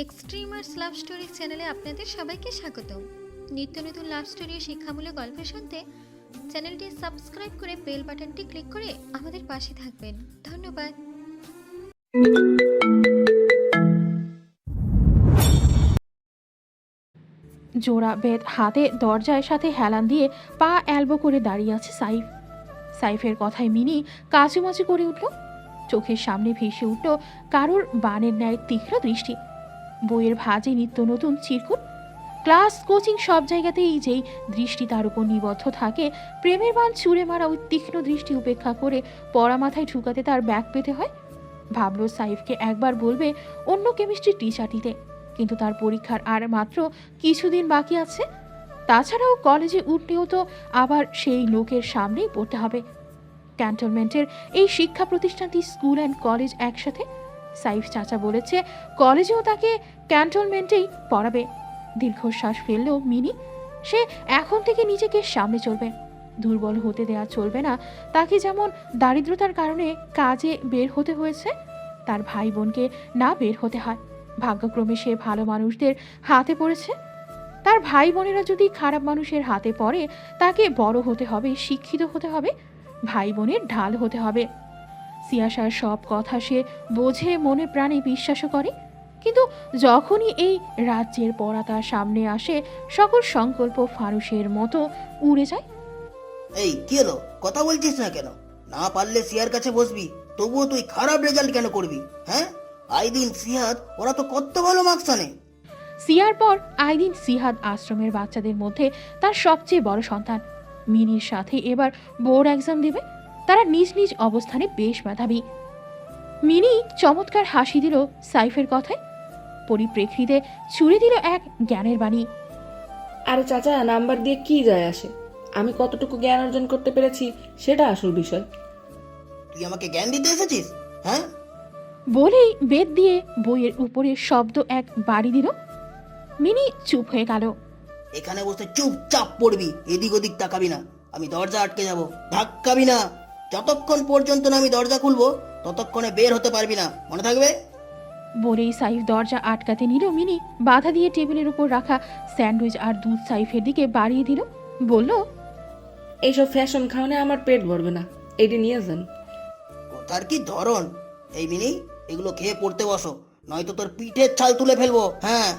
Extremers love story চ্যানেলে আপনাদের সবাইকে স্বাগতম। নিত্য নতুন লাভ স্টোরি ও শিক্ষামূলক গল্প শুনতে চ্যানেলটি সাবস্ক্রাইব করে বেল বাটনটি ক্লিক করে আমাদের পাশে থাকবেন। ধন্যবাদ। জোড়া বেদ হাতে দরজার সাথে হেলান দিয়ে পা এলবো করে দাঁড়িয়ে আছে সাইফ। সাইফের কথায় মিনি কাচুমাচু করে উঠল। চোখের সামনে ভেসে উঠল কারোর বানের ন্যায় তীক্ষ্ণ দৃষ্টি। বইয়ের ভাজে নিত্য নতুন চিরকুট, ক্লাস কোচিং সব জায়গাতেই যেই দৃষ্টি তার উপর নিবদ্ধ থাকে, প্রেমের বান ছুঁড়ে মারা ওই তীক্ষ্ণ দৃষ্টি উপেক্ষা করে পড়া মাথায় ঢুকাতে তার ব্যাগ পেতে হয়। ভাবলো সাইফকে একবার বলবে অন্য কেমিস্ট্রি টিচার দিতে, কিন্তু তার পরীক্ষার আর মাত্র কিছুদিন বাকি আছে। তাছাড়াও কলেজে উঠলেও তো আবার সেই লোকের সামনেই পড়তে হবে। ক্যান্টনমেন্টের এই শিক্ষা প্রতিষ্ঠানটি স্কুল অ্যান্ড কলেজ একসাথে। সাইফ চাচা বলেছে কলেজেও তাকে ক্যান্টনমেন্টেই পড়াবে। দীর্ঘশ্বাস ফেললেও মিনি, সে এখন থেকে নিজেকে সামনে চলবে, দুর্বল হতে দেয়া চলবে না তাকে। যেমন দারিদ্রতার কারণে কাজে বের হতে হয়েছে, তার ভাই বোনকে না বের হতে হয়। ভাগ্যক্রমে সে ভালো মানুষদের হাতে পড়েছে। তার ভাই বোনেরা যদি খারাপ মানুষের হাতে পড়ে, তাকে বড় হতে হবে, শিক্ষিত হতে হবে, ভাই বোনের ঢাল হতে হবে। সিয়াসার সব কথা সে বোঝে, মনে প্রাণে বিশ্বাসও করে, কিন্তু যখনই এই রাজ্যের পড়া তার সামনে আসে, সকল সংকল্প ফানুসের মতো উড়ে যায়। এই কি হলো, কথা বলছিস না কেন? না পারলে সিয়ার কাছে বসবি, তবুও তুই খারাপ রেজাল্ট কেন করবি? হ্যাঁ, আইদিন সিহাদ ওরা তো কত ভালো মার্কস আনে। সিয়ার পর আইদিন সিহাদ আশ্রমের বাচ্চাদের মধ্যে তার সবচেয়ে বড় সন্তান। মিনির সাথে এবার বোর্ড এক্সাম দেবে। তারা নিজ নিজ অবস্থানে বেশ মেধাবী। মিনি চমৎকার হাসি দিল সাইফের কথায়, পরিপ্রেক্ষিতে ছুড়ে দিল এক জ্ঞানের বাণী। আরে চাচা, নাম্বার দিয়ে কি যায় আসে? আমি কতটুকু জ্ঞান অর্জন করতে পেরেছি সেটা আসল বিষয়। তুই আমাকে জ্ঞান দিতে এসেছিস? হ্যাঁ, বলেই বেদ দিয়ে বইয়ের উপরে শব্দ এক বাড়ি দিল। মিনি চুপ হয়ে গেল। এখানে বসে চুপচাপ পড়বি, এদিক ওদিক তাকাবি না। আমি দরজা আটকে যাব, ধাক্কাবি না। যতক্ষণ পর্যন্ত না আমি দরজা খুলবো ততক্ষণে বের হতে পারবি না, মনে থাকবে? বলেই সাইফ দরজা আটকাতে নিল। মিনি বাধা দিয়ে টেবিলের উপর রাখা স্যান্ডউইচ আর দুধ সাইফের দিকে বাড়িয়ে দিল। বলল, এইসব ফ্যাশন খাওয়ানে আমার পেট ভরবে না, এটি নিয়ে যান। কোথার কি ধরন! এই মিনি, এগুলো খেয়ে পড়তে বসো, নয়তো তোর পিঠের ছাল তুলে ফেলবো। হ্যাঁ,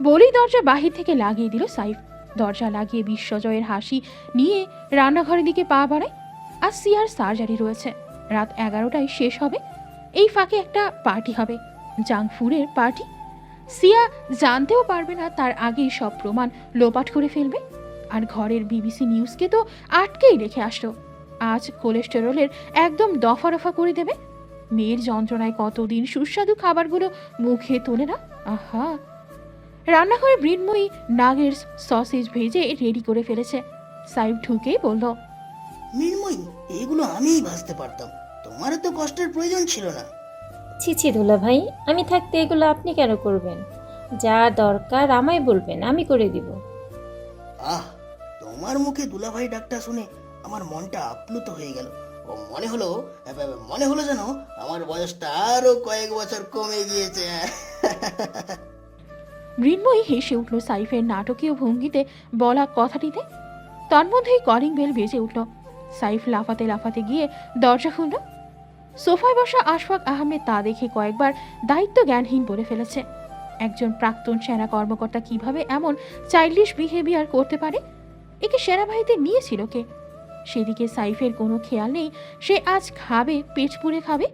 বলেই দরজা বাহির থেকে লাগিয়ে দিল সাইফ। দরজা লাগিয়ে বিশ্বজয়ের হাসি নিয়ে রান্নাঘরের দিকে পা বাড়ায়। আর সিয়ার সার্জারি রয়েছে, রাত 11টায় শেষ হবে। এই ফাঁকে একটা পার্টি হবে, জাঙ্ক ফুডের পার্টি। সিয়া জানতেও পারবে না, তার আগেই সব প্রমাণ লোপাট করে ফেলবে। আর ঘরের বিবিসি নিউজকে তো আটকেই রেখে আসলো, আজ কোলেস্টেরলের একদম দফা রফা করে দেবে। মেয়ের যন্ত্রণায় কতদিন সুস্বাদু খাবারগুলো মুখে তোলে না। আহা! রান্নাঘরে মৃন্ময়ী নাগের সসেজ ভেজে রেডি করে ফেলেছে। সাইফ ঢুকেই বলল, মৃন্ময়ী, এগুলো আমিই ভাজতে পারতাম, তোমার তো কষ্টের প্রয়োজন ছিল না। ছি ছি দুলা ভাই, আমি থাকতে এগুলো আপনি কেন করবেন? যা দরকার আমায় বলবেন, আমি করে দিব। আহ, তোমার মুখে দুলাভাই ডাকটা শুনে আমার মনটা আপ্লুত হয়ে গেল। ও মনে হলো যেন আমার বয়সটা আরো কয়েক বছর কমে গিয়েছে। মৃন্ময়ী হেসে উঠল সাইফের নাটকীয় ভঙ্গিতে বলা কথাটিতে। তন্মধ্যেই কলিং বেল বেজে উঠল। সাইফ লাফাতে লাফাতে গিয়ে দরজা খুলল। সোফায় বসা আশফাক আহমেদ তা দেখে কয়েকবার দায়িত্ব জ্ঞানহীন বলে ফেলেছে। একজন প্রাক্তন সেনা কর্মকর্তা কিভাবে এমন চাইল্ডিশ বিহেভিয়ার করতে পারে? একে সেনাবাহিনীতে নিয়েছিল কে? সেদিকে সাইফের কোনো খেয়াল নেই, সে আজ খাবে, পেট পুড়ে খাবে।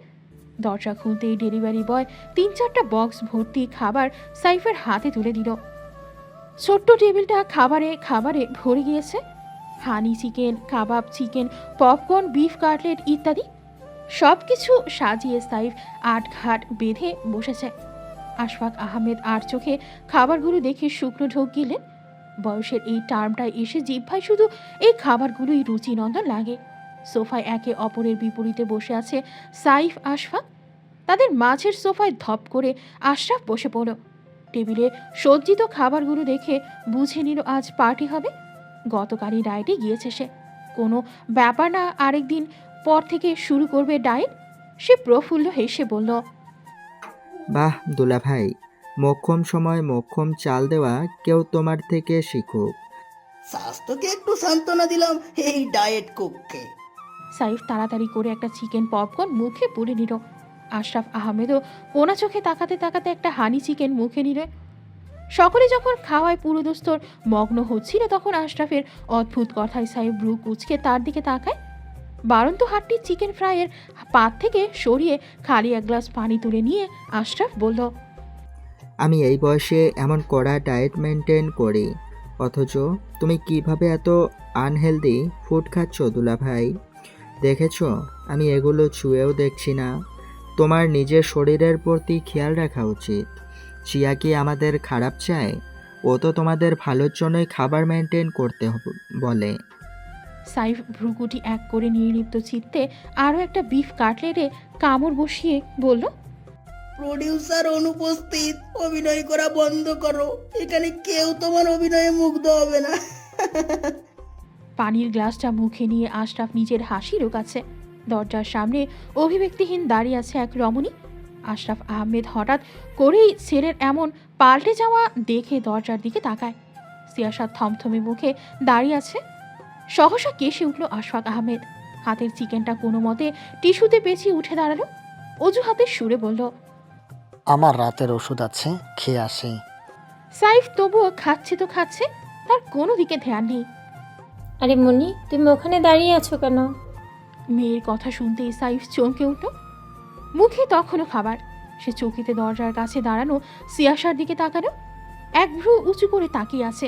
দরজা খুলতেই ডেলিভারি বয় 3-4টা বক্স ভর্তি খাবার সাইফের হাতে তুলে দিল। ছোট্ট টেবিলটা খাবারে খাবারে ভরে গিয়েছে। হানি চিকেন, কাবাব চিকেন, পপকর্ন, বিফ কাটলেট ইত্যাদি সবকিছু সাজিয়ে সাইফ আট ঘাট বেঁধে বসেছে। আশফাক আহমেদ আর চোখে খাবারগুলো দেখে শুকনো ঢোক গিলেন। বয়সের এই টার্মটায় এসে জিহ্বায় শুধু এই খাবারগুলোই রুচিনন্দন লাগে। সোফায় একে অপরের বিপরীতে বসে আছে সাইফ, আশফাক। তাদের মাঝের সোফায় ধপ করে আশরাফ বসে পড়ল। টেবিলে সজ্জিত খাবারগুলো দেখে বুঝে নিল আজ পার্টি হবে। গতকালই ডায়েটে গিয়েছে সে, কোনো ব্যাপার না, আরেকদিন পর থেকে শুরু করবে ডায়েট। সে প্রফুল্ল হেসে বলল, বাহ দুলা ভাই, মোক্ষম সময় মোক্ষম চাল দেওয়া কেউ তোমার থেকে শিখুক। স্বাস্থ্যকে একটু সান্ত্বনা দিলাম এই ডায়েট কুককে। সাইফ তাড়াতাড়ি করে একটা চিকেন পপকর্ন মুখে পুরে নিল। আশরাফ আহমেদও কোনা চোখে তাকাতে তাকাতে একটা হানি চিকেন মুখে নিল। সকলে যখন খাওয়ায় পুরোদস্তর মগ্ন হচ্ছিল তখন আশরাফের অদ্ভুত কথায় সাইফ ব্রু কুচকে তার দিকে তাকায়। বারন্ত হাটটি চিকেন ফ্রাইয়ের পাত থেকে সরিয়ে খালি এক গ্লাস পানি তুলে নিয়ে আশরাফ বলল, আমি এই বয়সে এমন কড়া ডায়েট মেনটেন করি, অথচ তুমি কিভাবে এত আনহেলদি ফুড খাচ্ছ দুলাভাই? দেখেছো, আমি এগুলো ছুঁয়েও দেখছি না। তোমার নিজের শরীরের প্রতি খেয়াল রাখা উচিত। চিয়া কি আমাদের খারাপ চায়? ও তো তোমাদের ভালোর জন্যই খাবার মেনটেন করতে বলে। সাইফ ভ্রুকুটি এক করে নির্লিপ্ত চিত্তে আরও একটা বিফ কাটলেটে কামড় বসিয়ে বলল, প্রডিউসার অনুপস্থিত, অভিনয় করা বন্ধ করো। এখানে কেউ তোমার অভিনয়ে মুগ্ধ হবে না। পানির গ্লাসটা মুখে নিয়ে আশরাফ নিজের হাসি লুকাচ্ছে। দরজার সামনে অভিব্যক্তিহীন দাঁড়িয়ে আছে এক রমণী। আশরাফ আহমেদ হঠাৎ করেই ছেলের এমন পাল্টে যাওয়া দেখে দরজার দিকে তাকায়। সিয়াসাত থমথমে মুখে দাঁড়িয়ে আছে। সহসা কেসে উঠল আশফাক আহমেদ। হাতের চিকেনটা কোনো মতে টিস্যুতে পেঁচিয়ে উঠে দাঁড়ালো। অজুহাতের সুরে বলল, আমার রাতের ওষুধ আছে, খেয়ে আসি। সাইফ তবুও খাচ্ছে তো খাচ্ছে, তার কোনো দিকে ধ্যান নেই। আরে মনি, তুমি ওখানে দাঁড়িয়ে আছো কেন? মেয়ের কথা শুনতেই সাইফ চমকে উঠল। মুখে তখনও খাবার। সে চৌকিতে দরজার কাছে দাঁড়ানো সিয়াসার দিকে তাকালো। এক ভ্রু উঁচু করে তাকিয়ে আছে।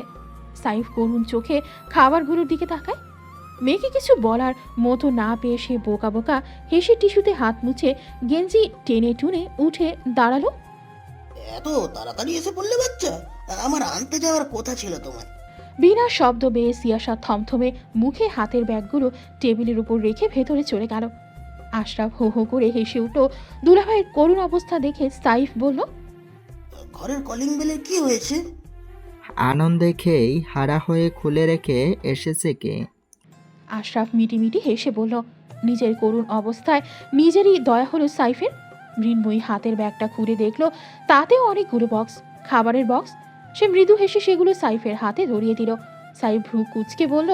সাইফ করুণ চোখে খাবারগুলোর দিকে তাকায়। মেয়েকে কিছু বলার মতো না পেয়ে সে বোকা বোকা হেসে টিস্যুতে হাত মুছে গেঞ্জি টেনে টুনে উঠে দাঁড়ালো। এত তাড়াতাড়ি এসে পড়লে বাচ্চা, আমার আনতে যাওয়ার কথা ছিল তোমার। বিনা শব্দ বেয়ে সিয়াসা থমথমে মুখে হাতের ব্যাগগুলো টেবিলের উপর রেখে ভেতরে চলে গেল। আশরাফ হো হো করে হেসে উঠল। দুলাভাইয়ের করুণ অবস্থা দেখে সাইফ বলল, ঘরের কলিং বেলের কি হয়েছে? আনন্দে খেয়েই হারা হয়ে খুলে রেখে এসেছে কে? আশরাফ মিটিমিটি হেসে বলল। নিজের করুণ অবস্থায় নিজেরই দয়া হলো সাইফের। মৃন্ময়ী হাতের ব্যাগটা খুলে দেখলো তাতেও অনেকগুলো বক্স, খাবারের বক্স। সে মৃদু হেসে সেগুলো সাইফের হাতে ধরিয়ে দিল। সাইফ ভ্রু কুচকে বলল,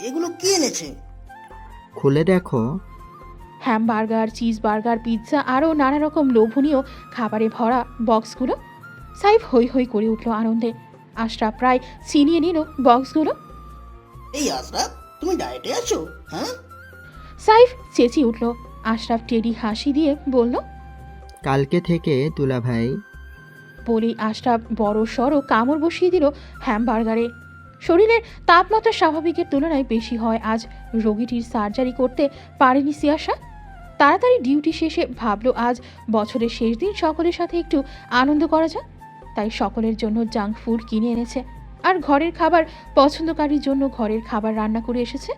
এগুলো কি এনেছে? খুলে দেখো। হ্যামবার্গার, চিজ বার্গার, পিৎজা আরও নানা রকম লোভনীয় খাবারে ভরা বক্সগুলো। সাইফ হৈ হৈ করে উঠল আনন্দে। আশরাফ প্রায় ছিনিয়ে নিল বক্সগুলো। এই আশরাফ, তুমি ডায়েটে আছো? হ্যাঁ? সাইফ চেঁচিয়ে উঠল। আশরাফ টেডি হাসি দিয়ে বলল, কালকে থেকে দুলাভাই। বলেই আশরাফ বড় সড়ো কামড় বসিয়ে দিল হ্যামবার্গারে। শরীরের তাপমাত্রা স্বাভাবিকের তুলনায় বেশি হয় আজ রোগীটির সার্জারি করতে পারেনি সিয়াসা। তাড়াতাড়ি ডিউটি শেষে ভাবলো আজ বছরের শেষ দিন সকলের সাথে একটু আনন্দ করা যায়। তাই সকলের জন্য জাঙ্ক ফুড কিনে এনেছে আর ঘরের খাবার পছন্দকারীর জন্য ঘরের খাবার রান্না করে এসেছে।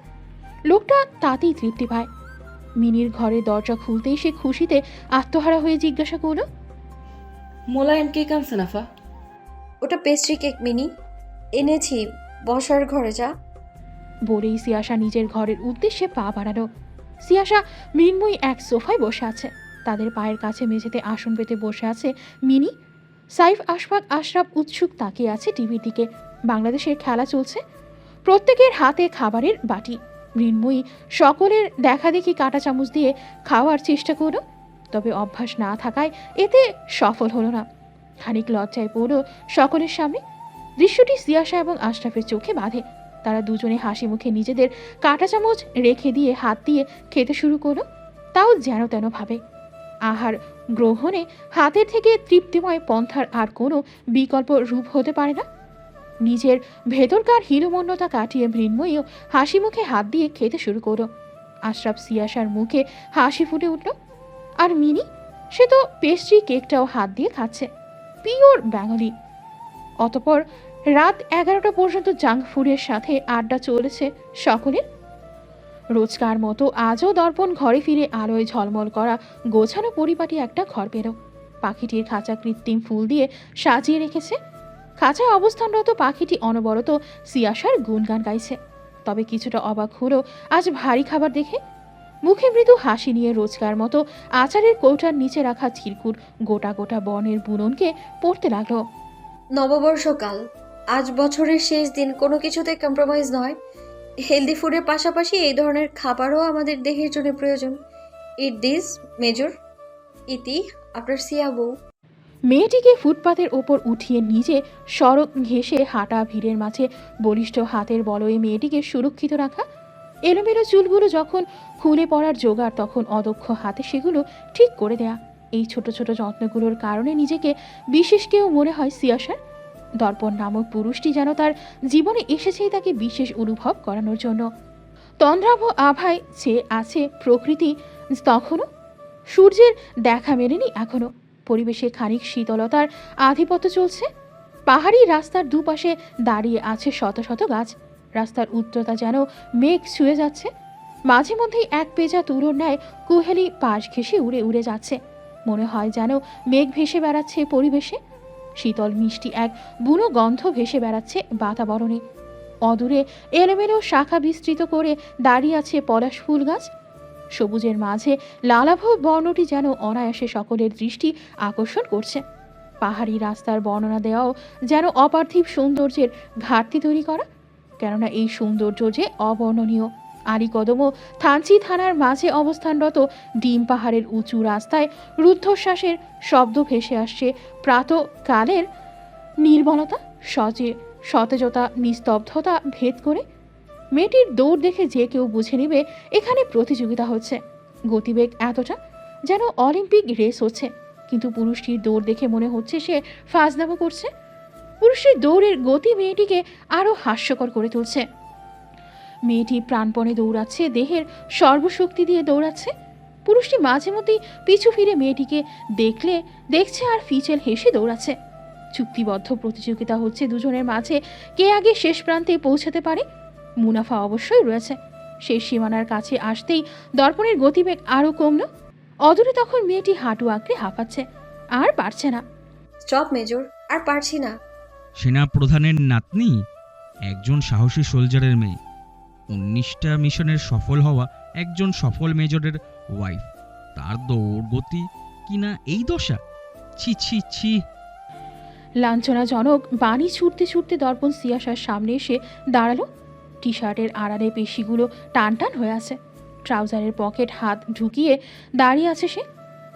লোকটা তাতেই তৃপ্তি পায়। মিনির ঘরের দরজা খুলতেই সে খুশিতে আত্মহারা হয়ে জিজ্ঞাসা করল, মোলায়েম কেক আনছে নাফা? ওটা পেস্ট্রি কেক মিনি, এনেছি, বসার ঘরে যা। বলেই সিয়াসা নিজের ঘরের উদ্দেশ্যে পা বাড়ালো। সিয়াসা মৃন্ময়ী এক সোফায় বসে আছে। তাদের পায়ের কাছে মেঝেতে আসন পেতে বসে আছে মিনি। সাইফ আশফাক আশরাফ উৎসুক তাকিয়ে আছে টিভির দিকে। বাংলাদেশের খেলা চলছে। প্রত্যেকের হাতে খাবারের বাটি। মৃন্ময়ী সকলের দেখা দেখি কাঁটা চামচ দিয়ে খাওয়ার চেষ্টা করল, তবে অভ্যাস না থাকায় এতে সফল হলো না। খানিক লজ্জায় পড়ল সকলের সামনে। দৃশ্যটি সিয়াসা এবং আশরাফের চোখে বাঁধে। তারা দুজনে হাসি মুখে নিজেদের কাঁটা চামচ রেখে দিয়ে হাত দিয়ে খেতে শুরু করলো, তাও যেন তেন ভাবে। আহার গ্রহণে হাতের থেকে তৃপ্তিময় পন্থার আর কোনো বিকল্প রূপ হতে পারে না। নিজের ভেতরকার হীনমন্যতা কাটিয়ে মৃন্ময়ীও হাসি মুখে হাত দিয়ে খেতে শুরু করলো। আশরাফ সিয়াসার মুখে হাসি ফুটে উঠল। আর মিনি, সে তো পেস্ট্রি কেকটাও হাত দিয়ে খাচ্ছে। Pure Bengali. অতপর রাত 11টা পর্যন্ত জাঙ্ক ফুডের সাথে আড্ডা চলেছে সকলের। রোজকার মতো আজও দর্পণ ঘরে ফিরে আলোয় ঝলমল করা গোছানো পরিপাটি একটা ঘর পেল। পাখিটির খাঁচা কৃত্রিম ফুল দিয়ে সাজিয়ে রেখেছে। খাঁচায় অবস্থানরত পাখিটি অনবরত সিয়াসার গুণগান গাইছে। তবে কিছুটা অবাক হলো আজ ভারী খাবার দেখে। মুখে মৃদু হাসি নিয়ে রোজকার মতো আচারের কৌটার নিচে রাখা চিরকুট গোটা গোটা বনের বুননকে পড়তে লাগলো। নববর্ষকাল, আজ বছরের শেষ দিন, কোনো কিছুতে কম্প্রোমাইজ নয়। হেলদি ফুডের পাশাপাশি এই ধরনের খাবারও আমাদের দেহের জন্য প্রয়োজন। ইট দিস মেজর। ইতি, আপনার সিয়া বউ। মেয়েটিকে ফুটপাতের ওপর উঠিয়ে নিজে সড়ক ঘেঁষে হাঁটা ভিড়ের মাঝে বলিষ্ঠ হাতের বলয়ে মেয়েটিকে সুরক্ষিত রাখা। এলোমেলো চুলগুলো যখন খুলে পড়ার জোগাড়, তখন অদক্ষ হাতে সেগুলো ঠিক করে দেয়া। এই ছোট ছোট যত্নগুলোর কারণে নিজেকে বিশেষ কেউ মনে হয় সিয়াসার। দর্পণ নামক পুরুষটি যেন তার জীবনে এসেছেই তাকে বিশেষ অনুভব করানোর জন্য। তন্দ্রাভ আভায় চেয়ে আছে প্রকৃতি তখনও। সূর্যের দেখা মেলেনি এখনো। পরিবেশে খানিক শীতলতার আধিপত্য চলছে। পাহাড়ি রাস্তার দুপাশে দাঁড়িয়ে আছে শত শত গাছ। রাস্তার উচ্চতা যেন মেঘ ছুঁয়ে যাচ্ছে। মাঝে মধ্যেই এক পেঁজা তুলোর ন্যায় কুহেলি পাশ ঘেঁষে উড়ে উড়ে যাচ্ছে। মনে হয় যেন মেঘ ভেসে বেড়াচ্ছে পরিবেশে। শীতল মিষ্টি এক বুনো গন্ধ ভেসে বেড়াচ্ছে বাতাবরণে। অদূরে এলোমেলো শাখা বিস্তৃত করে দাঁড়িয়ে আছে পলাশ ফুল গাছ। সবুজের মাঝে লালাভ বর্ণটি যেন অনায়াসে সকলের দৃষ্টি আকর্ষণ করছে। পাহাড়ি রাস্তার বর্ণনা দেওয়াও যেন অপার্থিব সৌন্দর্যের ঘাটতি তৈরি করা, কেননা এই সৌন্দর্য যে অবর্ণনীয়। আলীকদম ও থানচি থানার মাঝে অবস্থানরত ডিম পাহাড়ের উঁচু রাস্তায় রুদ্ধশ্বাসের শব্দ ভেসে আসছে। প্রাতকালের নির্মলতা, সতেজতা, নিস্তব্ধতা ভেদ করে। মেয়েটির দৌড় দেখে যে কেউ বুঝে নেবে এখানে প্রতিযোগিতা হচ্ছে। গতিবেগ এতটা যেন অলিম্পিক রেস হচ্ছে, কিন্তু পুরুষটির দৌড় দেখে মনে হচ্ছে সে ফাজলামো করছে। পুরুষটির দৌড়ের গতি মেয়েটিকে আরও হাস্যকর করে তুলছে। মেয়েটি প্রাণপণে দৌড়াচ্ছে, দেহের সর্বশক্তি দিয়ে দৌড়াচ্ছে। পুরুষটি মাঝে মধ্যেই পিছু ফিরে মেয়েটিকে দেখছে আর ফিচেল হেসে দৌড়াচ্ছে। চুক্তিবদ্ধ প্রতিযোগিতা হচ্ছে দুজনের মাঝে, কে আগে শেষ প্রান্তে পৌঁছাতে পারে। মুনাফা অবশ্যই রয়েছে। শেষ সীমানার কাছে আসতেই দর্পণের গতিবেগ আরও কমল। অদূরে তখন মেয়েটি হাঁটু আঁকড়ে হাঁপাচ্ছে, আর পারছে না। স্টপ মেজর, আর পারছি না। সেনা প্রধানের নাতনি, একজন সাহসী সোলজারের মেয়ে, 19টা মিশনের সফল হওয়া একজন সফল মেজরের ওয়াইফ, তার দৌড় গতি কিনা এই দশা! ছি ছি ছি! লাঞ্ছনাজনক বাণী ছুটতে ছুটতে দর্পণ সিয়াসার সামনে এসে দাঁড়ালো। টি শার্টের আড়ালে পেশিগুলো টান টান হয়ে আছে। ট্রাউজারের পকেট হাত ঢুকিয়ে দাঁড়িয়ে আছে সে।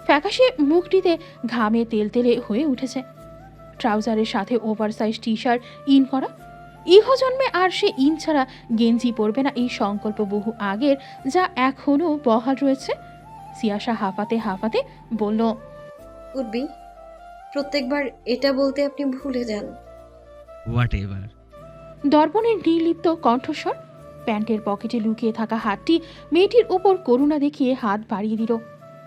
ফ্যাকাশে মুখটিতে ঘামে তেলতেলে হয়ে উঠেছে। ট্রাউজারের সাথে ওভারসাইজ টি শার্ট ইন করা। ইহজন্মে আর সে ইন ছাড়া গেঞ্জি পরবে না, এই সংকল্প বহু আগের, যা এখনও বহাল রয়েছে। সিয়াসা হাঁপাতে হাঁপাতে বলল, উঠবি? প্রত্যেকবার এটা বলতে আপনি ভুলে যান। What ever. দর্পণের নির্লিপ্ত কণ্ঠস্বর। প্যান্টের পকেটে লুকিয়ে থাকা হাতটি মেয়েটির উপর করুণা দেখিয়ে হাত বাড়িয়ে দিল।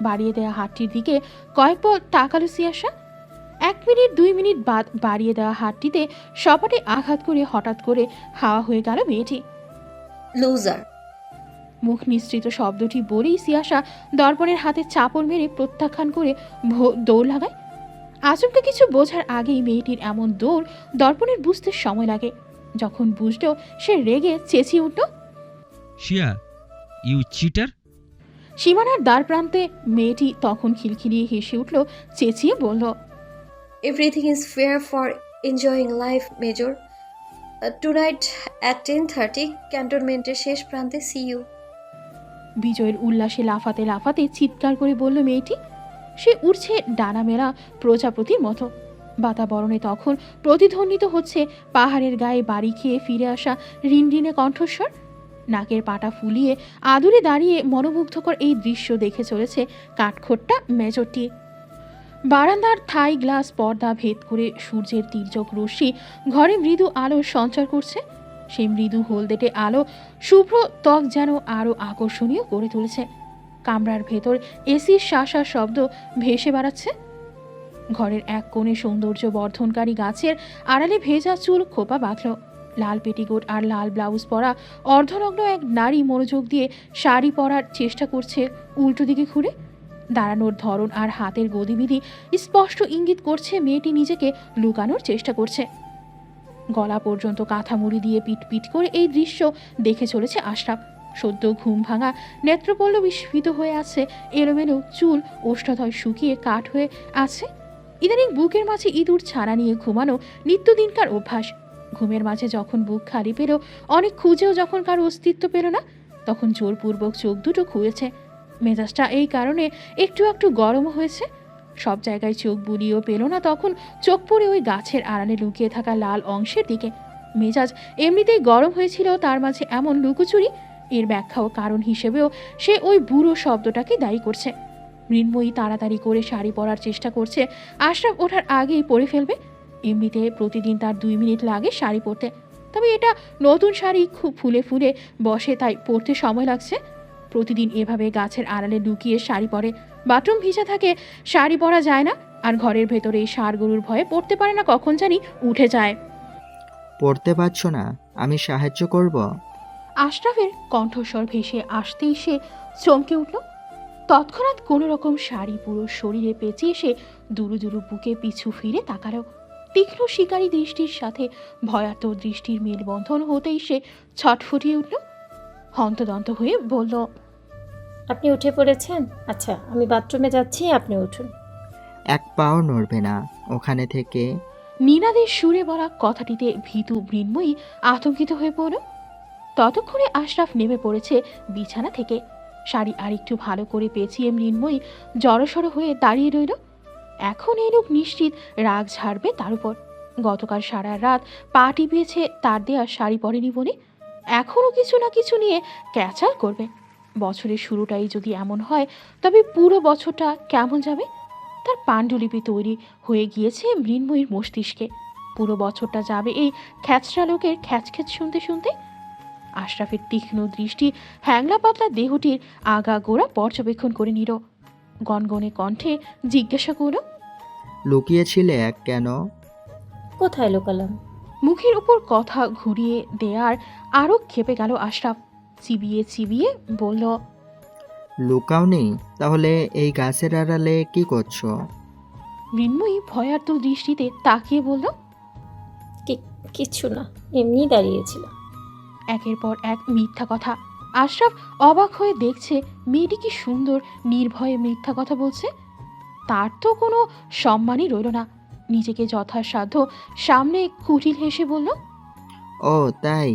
বাড়িয়ে দেওয়া হাতটির দিকে কয়েক পল তাকালো সিয়াসা। 1 মিনিট 2 মিনিট বাদ বাড়িয়ে দেওয়া হাতটিতে সপাটে আঘাত করে হঠাৎ করে হাওয়া হয়ে গেল মেয়েটি। লুজার। মুখ নিঃসৃত শব্দটি বলেই সিয়াসা দর্পণের হাতে চাপড় মেরে প্রত্যাখ্যান করে দৌড় লাগায়। আচমকা কিছু বোঝার আগেই মেয়েটির এমন দৌড় দর্পণের বুঝতে সময় লাগে। যখন বুঝলো, সে রেগে চেঁচিয়ে উঠল, শিয়া, ইউ চিটার! সীমানার দ্বার প্রান্তে মেয়েটি তখন খিলখিলিয়ে হেসে উঠল, চেঁচিয়ে বলল, everything is fare for enjoying life major. Tonight at 10:30 ক্যান্টনমেন্টের শেষ প্রান্তে সি ইউ। বিজয়ের উল্লাসে লাফাতে লাফাতে চিৎকার করে বলল মেয়েটি। সে উড়ছে ডানা মেলা প্রজাপতির মতো। বাতাবরণে তখন প্রতিধ্বনিত হচ্ছে পাহাড়ের গায়ে বাড়ি খেয়ে ফিরে আসা রিনরিনে কণ্ঠস্বর। নাকের পাটা ফুলিয়ে আদুরে দাঁড়িয়ে মনোমুগ্ধকর এই দৃশ্য দেখে চলেছে কাঠখোট্টা মেজরটি। বারান্দার থাই গ্লাস পর্দা ভেদ করে সূর্যের তির্যক রশ্মি ঘরে মৃদু আলো সঞ্চার করছে। সেই মৃদু হলদেটে আলো শুভ্র ত্বক যেন আরও আকর্ষণীয় করে তুলেছে। কামরার ভেতর এসির শাঁসা শব্দ ভেসে বেড়াচ্ছে। ঘরের এক কোণে সৌন্দর্য বর্ধনকারী গাছের আড়ালে ভেজা চুল খোপা বাঁধল। লাল পেটিকোট আর লাল ব্লাউজ পরা অর্ধনগ্ন এক নারী মনোযোগ দিয়ে শাড়ি পরার চেষ্টা করছে উল্টো দিকে ঘুরে। দাঁড়ানোর ধরন আর হাতের গতিবিধি স্পষ্ট ইঙ্গিত করছে মেয়েটি নিজেকে লুকানোর চেষ্টা করছে। গলা পর্যন্ত কাঁথা মুড়ি দিয়ে পিট পিট করে এই দৃশ্য দেখে চলেছে আশরাফ। সদ্য ঘুম ভাঙা নেত্রপল্লবী স্ফীত হয়ে আছে, এলোমেলো চুল ওষ্ঠাধয় শুকিয়ে কাঠ হয়ে আছে। ইদানিং বুকের মাঝে ইঁদুর ছানা নিয়ে ঘুমানো নিত্যদিনকার অভ্যাস। ঘুমের মাঝে যখন বুক খালি পেল, অনেক খুঁজেও যখন কারো অস্তিত্ব পেল না, তখন জোরপূর্বক চোখ দুটো খুঁড়েছে। মেজাজটা এই কারণে একটু একটু গরমও হয়েছে। সব জায়গায় চোখ বুলিয়েও পেল না, তখন চোখ পড়ে ওই গাছের আড়ালে লুকিয়ে থাকা লাল অংশের দিকে। মেজাজ এমনিতেই গরম হয়েছিল, তার মাঝে এমন লুকোচুরি, এর ব্যাখ্যা ও কারণ হিসেবেও সে ওই বুড়ো শব্দটাকে দায়ী করছে। মৃন্ময়ী তাড়াতাড়ি করে শাড়ি পরার চেষ্টা করছে, আশরাফ ওঠার আগেই পরে ফেলবে। এমনিতে প্রতিদিন তার 2 মিনিট লাগে শাড়ি পরতে, তবে এটা নতুন শাড়ি, খুব ফুলে ফুলে বসে, তাই পরতে সময় লাগছে। প্রতিদিন এভাবে গাছের আড়ালে লুকিয়ে শাড়ি পরে, বাথরুম ভিজা থাকে, শাড়ি পরা যায় না, আর ঘরের ভেতরে এই ষাঁড় গরুর ভয়ে পড়তে পারে না, কখন জানি উঠে যায়। পড়তে পারছো না, আমি সাহায্য করব। আশরাফের কণ্ঠস্বর ভেসে আসতেই সে চমকে উঠল। তৎক্ষণাৎ কোনো রকম শাড়ি পুরো শরীরে পেঁচিয়ে সে দুরু দুরু বুকে পিছু ফিরে তাকালো। তীক্ষ্ণ শিকারী দৃষ্টির সাথে ভয়ার্ত দৃষ্টির মেলবন্ধন হতেই সে ছটফটিয়ে উঠল। হন্তদন্ত হয়ে বলল, আপনি উঠে পড়েছেন? আচ্ছা, আমি বাথরুমে যাচ্ছি, আপনি উঠুন। এক পাও নড়বে না ওখানে থেকে। নীনাদের সুরে বলা কথাটিতে ভীতু মৃন্ময়ী আতঙ্কিত হয়ে পড়ল। ততক্ষণে আশরাফ নেমে পড়েছে বিছানা থেকে। শাড়ি আরেকটু ভালো করে পেঁচিয়ে মৃন্ময়ী জড়সড় হয়ে দাঁড়িয়ে রইল। এখন এই লোক নিশ্চিত রাগ ঝাড়বে তার উপর। গতকাল সারা রাত পা টিপিয়েছে তার দেয়া শাড়ি পরেনি বলে, এখনও কিছু না কিছু নিয়ে ক্যাচাল করবে। বছরের শুরুটাই যদি এমন হয়, তবে পুরো বছরটা কেমন যাবে? তার পাণ্ডুলিপি তৈরি হয়ে গিয়েছে মৃন্ময়ীর মস্তিষ্কে। পুরো বছরটা যাবে এই খ্যাচরা লোকের খ্যাচখ্যাচ শুনতে শুনতে। আশরাফের তীক্ষ্ণ দৃষ্টি হ্যাংলা পাতলা দেহটির আগা গোড়া পর্যবেক্ষণ করে নিল। গনগনে কণ্ঠে জিজ্ঞাসা করল, লুকিয়েছিলে কেন? কোথায় লোকালাম? মুখের উপর কথা ঘুরিয়ে দেয়ার আরও ক্ষেপে গেল আশরাফ। চিবিয়ে চিবিয়ে বলল, লুকাওনি? তাহলে এই গাছের আড়ালে কি করছো? মৃন্ময়ী ভয়ার্ত দৃষ্টিতে তাকিয়ে বলল, কিচ্ছু না, এমনি দাঁড়িয়েছিলাম। একের পর এক মিথ্যা কথা। আশরাফ অবাক হয়ে দেখছে মেয়েটি কি সুন্দর নির্ভয়ে মিথ্যা কথা বলছে। তার তো কোনো সম্মানই রইল না। নিজেকে যথাসাধ্য সামনে কুটিল হেসে বলল, ও তাই,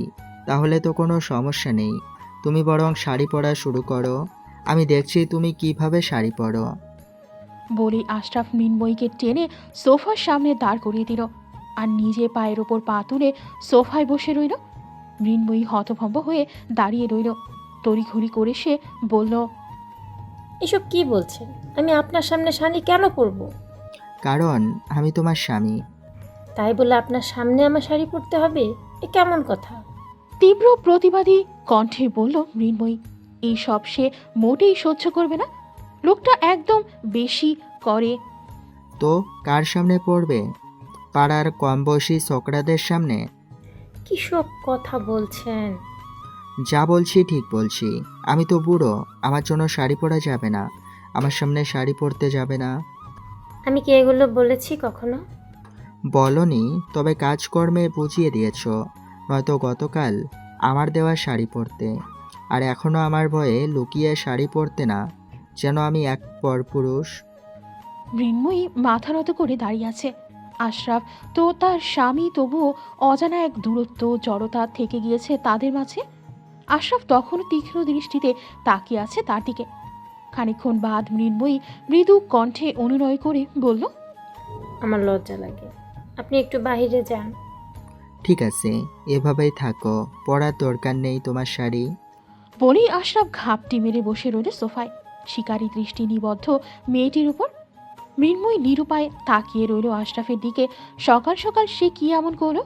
তাহলে তো কোনো সমস্যা নেই। তুমি বরং শাড়ি পরা শুরু করো, আমি দেখছি তুমি কিভাবে শাড়ি পরো। বলেই আশরাফ মৃন্ময়ীকে টেনে সোফার সামনে দাঁড় করিয়ে দিল, আর নিজে পায়ের ওপর পা তুলে সোফায় বসে রইল। মৃন্ময়ী হতভম্ব হয়ে দাঁড়িয়ে রইল। তড়িঘড়ি করে সে বলল, এসব কি বলছেন? আমি আপনার সামনে শাড়ি কেন পরবো? কারণ আমি তোমার স্বামী। তাই বলে আপনার সামনে আমার শাড়ি পরতে হবে? এ কেমন কথা? তীব্র প্রতিবাদী কণ্ঠে বলল মৃন্ময়ী। এই সব সে মোটেই সহ্য করবে না। লোকটা একদম বেশি করে। তো কার সামনে পড়বে? পাড়ার কম বয়সী ছোকরাদের সামনে? কি সব কথা বলছেন? যা বলছি ঠিক বলছি। আমি তো বুড়ো, আমার জন্য শাড়ি পরা যাবে না, আমার সামনে শাড়ি পরতে যাবে না। আমি কি এগুলো বলেছি কখনো? বলনি, তবে কাজকর্মে বুঝিয়ে দিয়েছ। নয়তো গতকাল আমার দেওয়া শাড়ি পরতে, আর এখনও আমার ভয়ে লুকিয়ে শাড়ি পরতে না, যেন আমি এক পরপুরুষ। মৃন্ময়ী মাথা নত করে দাঁড়িয়ে আছে। আশরাফ তো তার স্বামী, তবুও অজানা এক দূরত্ব, জড়তা থেকে গিয়েছে তাদের মাঝে। আশরাফ তখনও তীক্ষ্ণ দৃষ্টিতে তাকিয়ে আছে তার দিকে। খানিকক্ষণ বাদ মৃন্ময়ী মৃদু কণ্ঠে অনুনয় করে বলল, আমার লজ্জা লাগে, আপনি একটু বাইরে যান। ঠিক আছে, এভাবেই থাকো, পরার দরকার নেই তোমার শাড়ি। বলেই আশরাফ ঘাপটি মেরে বসে রইল সোফায়, শিকারী দৃষ্টি নিবদ্ধ মেয়েটির উপর। মৃন্ময়ী নিরুপায় তাকিয়ে রইল আশরাফের দিকে। সকাল সকাল সে কি এমন করলো?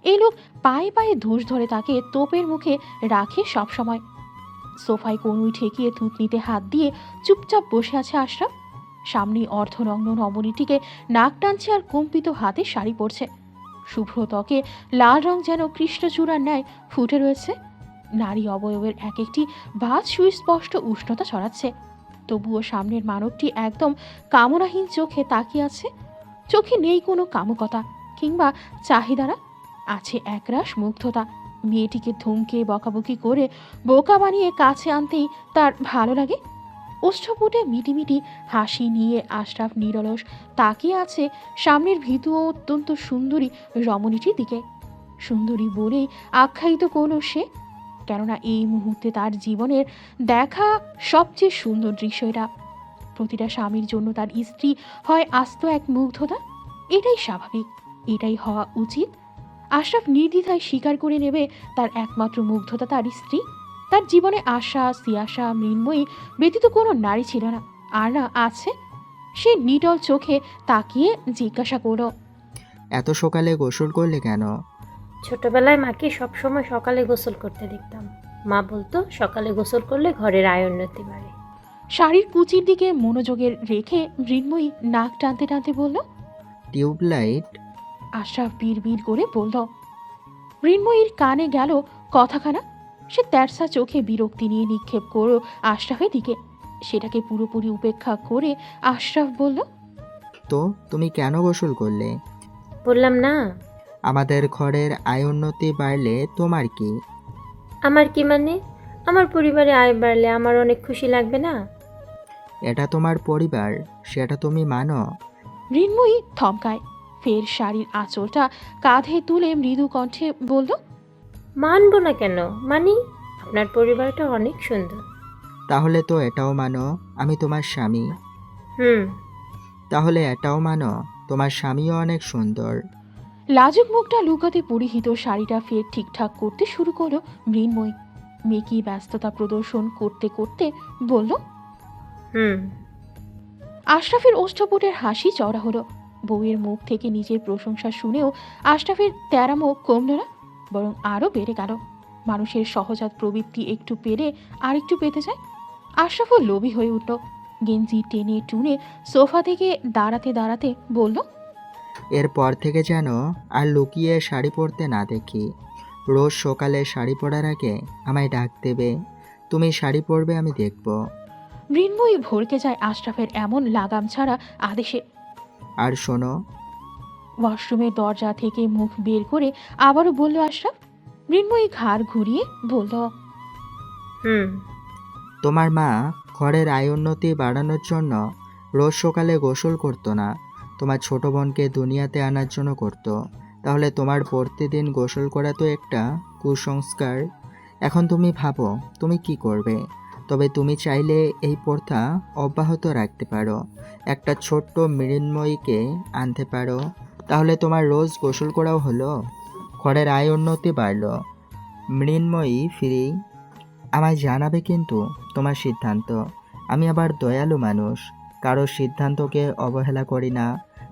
এই লোক পায়ে পায়ে ধূস ধরে তাকে তোপের মুখে রাখে সব সময়। সোফায় কনুই ঠেকিয়ে থুতনিতে হাত দিয়ে চুপচাপ বসে আছে আশরাফ। সামনে অর্ধনগ্ন নমনীটিকে নাক টানছে আর কম্পিত হাতে শাড়ি পরছে। শুভ্র ত্বকে লাল রং যেন কৃষ্ণচূড়ার ন্যায় ফুটে রয়েছে। নারী অবয়বের এক একটি ভাঁজ সুস্পষ্ট উষ্ণতা ছড়াচ্ছে। তবুও সামনের মানবটি একদম কামনাহীন চোখে তাকিয়ে আছে। চোখে নেই কোনো কামুকতা কিংবা চাহিদারা, আছে একরাশ মুগ্ধতা। মেয়েটিকে ধমকে বকাবকি করে বোকা বানিয়ে কাছে আনতেই তার ভালো লাগে। ওষ্ঠপুটে মিটিমিটি হাসি নিয়ে আশরাফ নিরলস তাকিয়ে আছে সামনের ভীতু ও অত্যন্ত সুন্দরী রমণীটির দিকে। সুন্দরী বলেই আখ্যায়িত করল সে, কেননা এই মুহূর্তে তার জীবনের দেখা সবচেয়ে সুন্দর দৃশ্য এটা। প্রতিটা স্বামীর জন্য তার স্ত্রী হয় আস্ত এক মুগ্ধতা, এটাই স্বাভাবিক, এটাই হওয়া উচিত। আশরাফ নির্দ্বিধায় স্বীকার করে নেবে তার একমাত্র মুগ্ধতা তার স্ত্রী। তার জীবনে আশা, সিয়াশা, মৃন্ময়ী ব্যতীত কোনো নারী ছিল না, আর না আছে। সে নিটল চোখে তাকিয়ে জিজ্ঞাসা করল, এত সকালে গোসল করলে কেন? ছোটবেলায় মাকে সবসময় সকালে গোসল করতে দেখতাম। মা বলতো সকালে গোসল করলে ঘরের আয় উন্নতি বাড়ে। শাড়ির কুচির দিকে মনোযোগের রেখে মৃন্ময়ী নাক টানতে টানতে বলল। টিউবলাইট? আশরাফ বিড় করে বলল। মৃন্ময়ীর কানে গেল কথাখানা। সে তেরসা চোখে বিরক্তি নিয়ে নিক্ষেপ করল আশরাফের দিকে। সেটাকে পুরোপুরি উপেক্ষা করে আশরাফ বলল, তো তুমি কেন গোসল করলে? বললাম না। আমাদের ঘরের আয় উন্নতি বাড়লে তোমার কি? আমার কি মানে? আমার পরিবারে আয় বাড়লে আমার অনেক খুশি লাগবে না? এটা তোমার পরিবার, সেটা তুমি মানো? মৃন্ময়ী থমকায়, ফের শাড়ির আঁচলটা কাঁধে তুলে মৃদু কণ্ঠে বলল, মানবো না কেন? মানি, আপনার পরিবারটা অনেক সুন্দর। তাহলে তো এটাও মানো আমি তোমার স্বামী। হুম। তাহলে এটাও মানো তোমার স্বামীও অনেক সুন্দর। লাজুক মুখটা লুকাতে পরিহিত শাড়িটা ফের ঠিকঠাক করতে শুরু করলো মৃন্ময়ী। মেকি ব্যস্ততা প্রদর্শন করতে করতে বলল, হুম। আশরাফের ওষ্ঠপুটের হাসি চওড়া হলো। বউয়ের মুখ থেকে নিজের প্রশংসা শুনেও আশরাফের তেরামো কমল না, বরং আরও বেড়ে গেল। মানুষের সহজাত প্রবৃত্তি একটু পেরে আরেকটু পেতে যায়। আশরাফও লোভী হয়ে উঠল। গেঞ্জি টেনে টুনে সোফা থেকে দাঁড়াতে দাঁড়াতে বলল, এরপর থেকে যেন আর লুকিয়ে শাড়ি পরতে না দেখি। রোজ সকালে শাড়ি পরার আগে আমায় ডাক দেবে, তুমি শাড়ি পরবে, আমি দেখব। মৃন্ময়ী ভরকে যায় আশরাফের এমন লাগাম ছাড়া আদেশে। আর শোনো, ওয়াশরুমের দরজা থেকে মুখ বের করে আবারও বলল আশরাফ। মৃন্ময়ী ঘাড় ঘুরিয়ে বলল, হুম। তোমার মা ঘরের আয় উন্নতি বাড়ানোর জন্য রোজ সকালে গোসল করতো না, তোমার ছোট বোনকে দুনিয়াতে আনার জন্য করতো। তাহলে তোমার প্রতিদিন গোসল করা তো একটা কুসংস্কার। এখন তুমি ভাবো তুমি কি করবে। তবে তুমি চাইলে এই প্রথা অব্যাহত রাখতে পারো, একটা ছোট্ট মৃন্ময়ীকে আনতে পারো, তাহলে তোমার রোজ গোসল করাও হলো, ঘরের আয় উন্নতি বাড়লো, মৃন্ময়ী ফ্রি। আমায় জানাবে কিন্তু তোমার সিদ্ধান্ত। আমি আবার দয়ালু মানুষ, কারো সিদ্ধান্তকে অবহেলা করি না।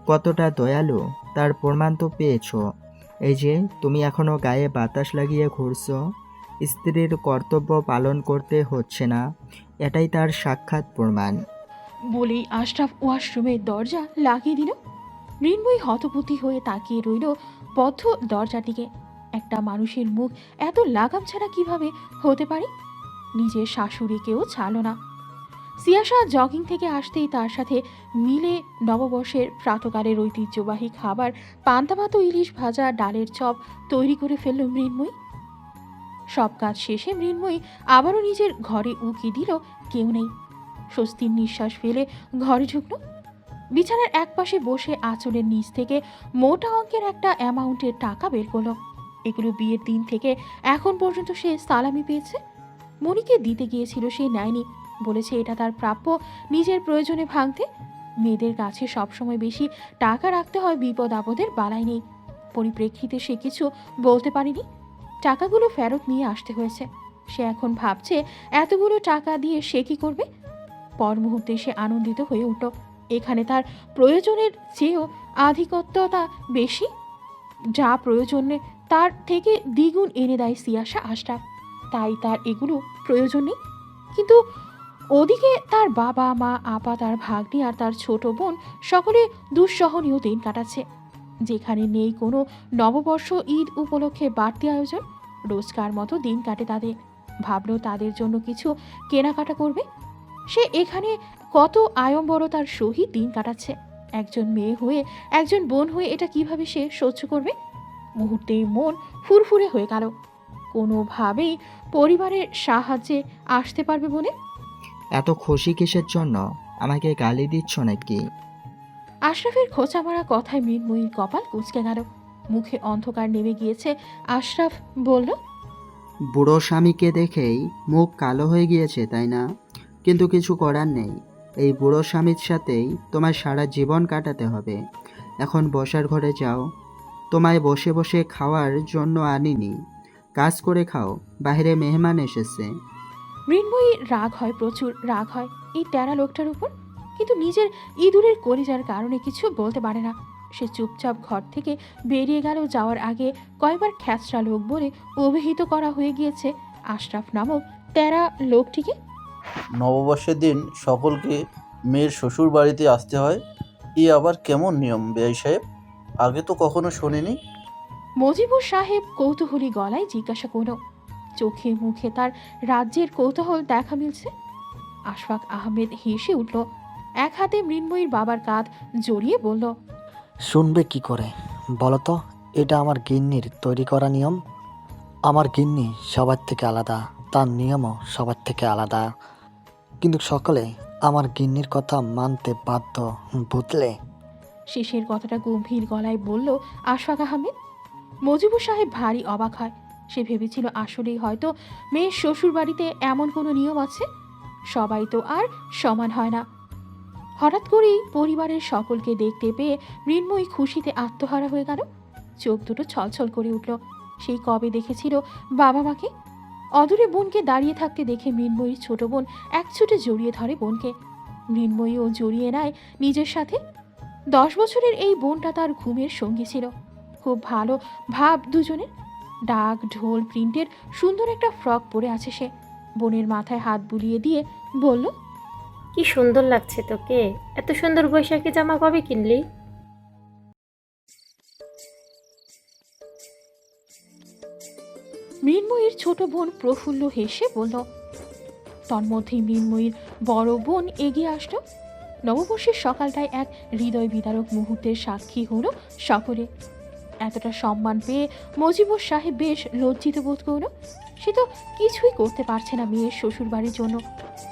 কতটা দয়ালু তার প্রমাণ তো পেয়েছো। এই যে তুমি এখনো গায়ে বাতাস লাগিয়ে ঘুরছো, স্ত্রীর কর্তব্য পালন করতে হচ্ছে না, এটাই তার সাক্ষাৎ প্রমাণ। বলেই আশরাফ ওয়াশরুমের দরজা লাগিয়ে দিল। মৃন্ময়ী হতবুদ্ধি হয়ে তাকিয়ে রইল বদ্ধ দরজার দিকে। একটা মানুষের মুখ এত লাগাম ছাড়া কিভাবে হতে পারে? নিজের শাশুড়িকেও ছাড়ল না। সিয়াশা জগিং থেকে আসতেই তার সাথে মিলে নববর্ষের প্রাতকালের ঐতিহ্যবাহী খাবার পান্তা ভাত ও ইলিশ ভাজা ডালের চপ তৈরি করে ফেলল মৃন্ময়ী। সব কাজ শেষে মৃন্ময়ী আবারও নিজের ঘরে উকি দিল, কেউ নেই। স্বস্তির নিঃশ্বাস ফেলে ঘরে ঢুকল। বিছানার একপাশে বসে আঁচলের নিচ থেকে মোটা অঙ্কের একটা অ্যামাউন্টের টাকা বের করল। এগুলো বিয়ের দিন থেকে এখন পর্যন্ত সে সালামি পেয়েছে। মনিকে দিতে গিয়েছিল, সে নেয়নি, বলেছে এটা তার প্রাপ্য নিজের প্রয়োজনে ভাঙতে। মেয়েদের কাছে সবসময় বেশি টাকা রাখতে হয় বিপদ আপদের বালাই নেই। পরিপ্রেক্ষিতে সে কিছু বলতে পারেনি। টাকাগুলো ফেরত নিয়ে আসতে হয়েছে। সে এখন ভাবছে এতগুলো টাকা দিয়ে সে কি করবে। পর মুহূর্তে সে আনন্দিত হয়ে উঠল। এখানে তার প্রয়োজনের চেয়েও আধিক্যতা বেশি। যা প্রয়োজনে তার থেকে দ্বিগুণ এনে দেয় সিয়াশা আশরাফ, তাই তার এগুলো প্রয়োজন নেই। কিন্তু ওদিকে তার বাবা মা, আপা, তার ভাগ্নি আর তার ছোট বোন সকলে দুঃসহনীয় দিন কাটাচ্ছে। যেখানে নেই কোনো নববর্ষ, ঈদ উপলক্ষে বাড়তি আয়োজন, রোজকার মতো দিন কাটে তাদের। ভাবলো তাদের জন্য কিছু কেনাকাটা করবে। সে এখানে কত আড়ম্বরতার সহিত দিন কাটাচ্ছে। একজন মেয়ে হয়ে, একজন বোন হয়ে এটা কিভাবে সে সহ্য করবে? মুহূর্তেই মন ফুরফুরে হয়ে গেল। কোনোভাবেই পরিবারের সাহায্যে আসতে পারবে বলে। এত খুশি কিসের জন্য? আমাকে গালি দিচ্ছ নাকি? আশরাফের খোঁচা মারা কথায় মৃন্ময়ীর কপাল কুঁচকে গেল, মুখে অন্ধকার নেমে গিয়েছে। আশরাফ বলল, বুড়ো স্বামীকে দেখেই মুখ কালো হয়ে গিয়েছে তাই না? কিন্তু কিছু করার নেই, এই বুড়ো স্বামীর সাথেই তোমার সারা জীবন কাটাতে হবে। এখন বসার ঘরে যাও, তোমায় বসে বসে খাওয়ার জন্য আনিনি, কাজ করে খাও, বাইরে মেহমান এসেছে। মৃন্ময়ী রাগ হয়, প্রচুর রাগ হয় এই ট্যারা লোকটার উপর, কিন্তু নিজের ইঁদুরের কলিজার কারণে কিছু বলতে পারে না। সে চুপচাপ ঘর থেকে বেরিয়ে গেল। যাওয়ার আগে কয়বার খ্যাচরা লোক বলে অভিহিত করা হয়ে গিয়েছে আশরাফ নামক ট্যারা লোকটিকে। নববর্ষের দিন সকলকে মেয়ের শ্বশুর বাড়িতে আসতে হয়, এ আবার কেমন নিয়ম বেয়াই সাহেব? আগে তো কখনো শুনিনি। মজিবুর সাহেব কৌতূহলী গলায় জিজ্ঞাসা করল, চোখে মুখে তার রাজ্যের কৌতূহল দেখা মিলছে। আশফাক আহমেদ হেসে উঠল, এক হাতে মৃন্ময়ীর বাবার কাঁধ জড়িয়ে বলল, শুনবে কি করে বলো তো? এটা আমার গিন্নির তৈরি করা নিয়ম। আমার গিন্নি সবার থেকে আলাদা, তার নিয়মও সবার থেকে আলাদা, কিন্তু সকলে আমার গিন্নির কথা মানতে বাধ্য, বুঝলে? শেষের কথাটা গম্ভীর গলায় বলল আশফাক আহমেদ। মজিবুর সাহেব ভারী অবাক হয়। সে ভেবেছিল আসলেই হয়তো মেয়ের শ্বশুর বাড়িতে এমন কোনো নিয়ম আছে। সবাই তো আর সমান হয় না। হঠাৎ করেই পরিবারের সকলকে দেখতে পেয়ে মৃন্ময়ী খুশিতে আত্মহারা হয়ে গেল। চোখ দুটো ছলছল করে উঠল। সেই কবে দেখেছিল বাবা মাকে। অদূরে বোনকে দাঁড়িয়ে থাকতে দেখে মৃন্ময়ীর ছোট বোন একছুটে জড়িয়ে ধরে বোনকে। মৃন্ময়ীও জড়িয়ে নেয় নিজের সাথে। 10 বছরের এই বোনটা তার ঘুমের সঙ্গী ছিল। খুব ভালো ভাব দুজনের। ডাক ঢোল প্রিন্টের সুন্দর একটা ফ্রক পরে আছে সে। বোনের মাথায় হাত বুলিয়ে দিয়ে বলল, কি সুন্দর লাগছে তোকে, এত সুন্দর বৈশাখী জামা কবে কিনলি? মৃন্ময়ীর ছোট বোন প্রফুল্ল হেসে বলল। তন্মধ্যেই মৃন্ময়ীর বড় বোন এগিয়ে আসলো। নববর্ষের সকালটায় এক হৃদয় বিদারক মুহূর্তের সাক্ষী হলো সকলে। এতটা সম্মান পেয়ে মজিবুর সাহেব বেশ লজ্জিত বোধ করল। সে তো কিছুই করতে পারছে না মেয়ের শ্বশুর বাড়ির জন্য,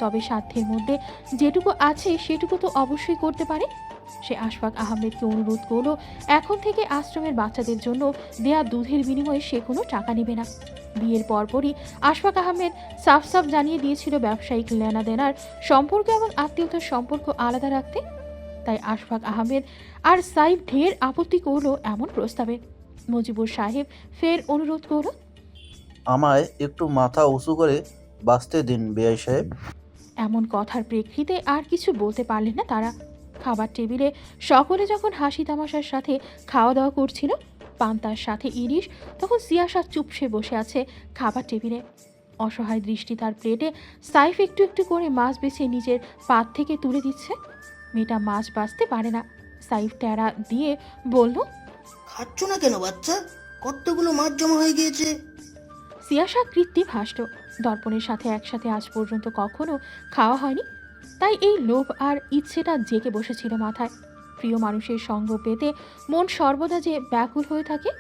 তবে সাধ্যের মধ্যে যেটুকু আছে সেটুকু তো অবশ্যই করতে পারে। সে আশফাক আহমেদকে অনুরোধ করলো এখন থেকে আশ্রমের বাচ্চাদের জন্য দেয়া দুধের বিনিময়ে সে কোনো টাকা নেবে না। বিয়ের পরপরই আশফাক আহমেদ সাফ সাফ জানিয়ে দিয়েছিল ব্যবসায়িক লেনাদেনার সম্পর্ক এবং আত্মীয়তার সম্পর্ক আলাদা রাখতে। তাই আশফাক আহমেদ আর সাইফ ঢের আপত্তি করলো এমন প্রস্তাবে। মজিবুর সাহেব ফের অনুরোধ করলো, আমায় একটু মাথা উঁচু করে বাঁচতে দিন বেয়াই সাহেব। এমন কথার প্রেক্ষিতে আর কিছু বলতে পারলেন না তারা। খাবার টেবিলে সকলে যখন হাসি তামাশার সাথে খাওয়া দাওয়া করছিল, পান্তার সাথে ইলিশ, তখন সিয়াসা চুপসে বসে আছে খাবার টেবিলে। অসহায় দৃষ্টি তার প্লেটে। সাইফ একটু একটু করে মাছ বেছে নিজের পাত থেকে তুলে দিচ্ছে। মেয়েটা মাছ বাছতে পারে না। সাইফ ট্যারা দিয়ে বলল, খাচ্ছ না কেন বাচ্চা? কতগুলো মাছ জমা হয়ে গিয়েছে। সিয়াসা কৃত্রিম হাসল। দর্পণের সাথে একসাথে আজ পর্যন্ত কখনো খাওয়া হয়নি, তাই এই লোভ আর ইচ্ছেটা জেগে বসেছিল মাথায়। প্রিয় মানুষের সঙ্গ পেতে মন সর্বদা যে ব্যাকুল হয়ে থাকে।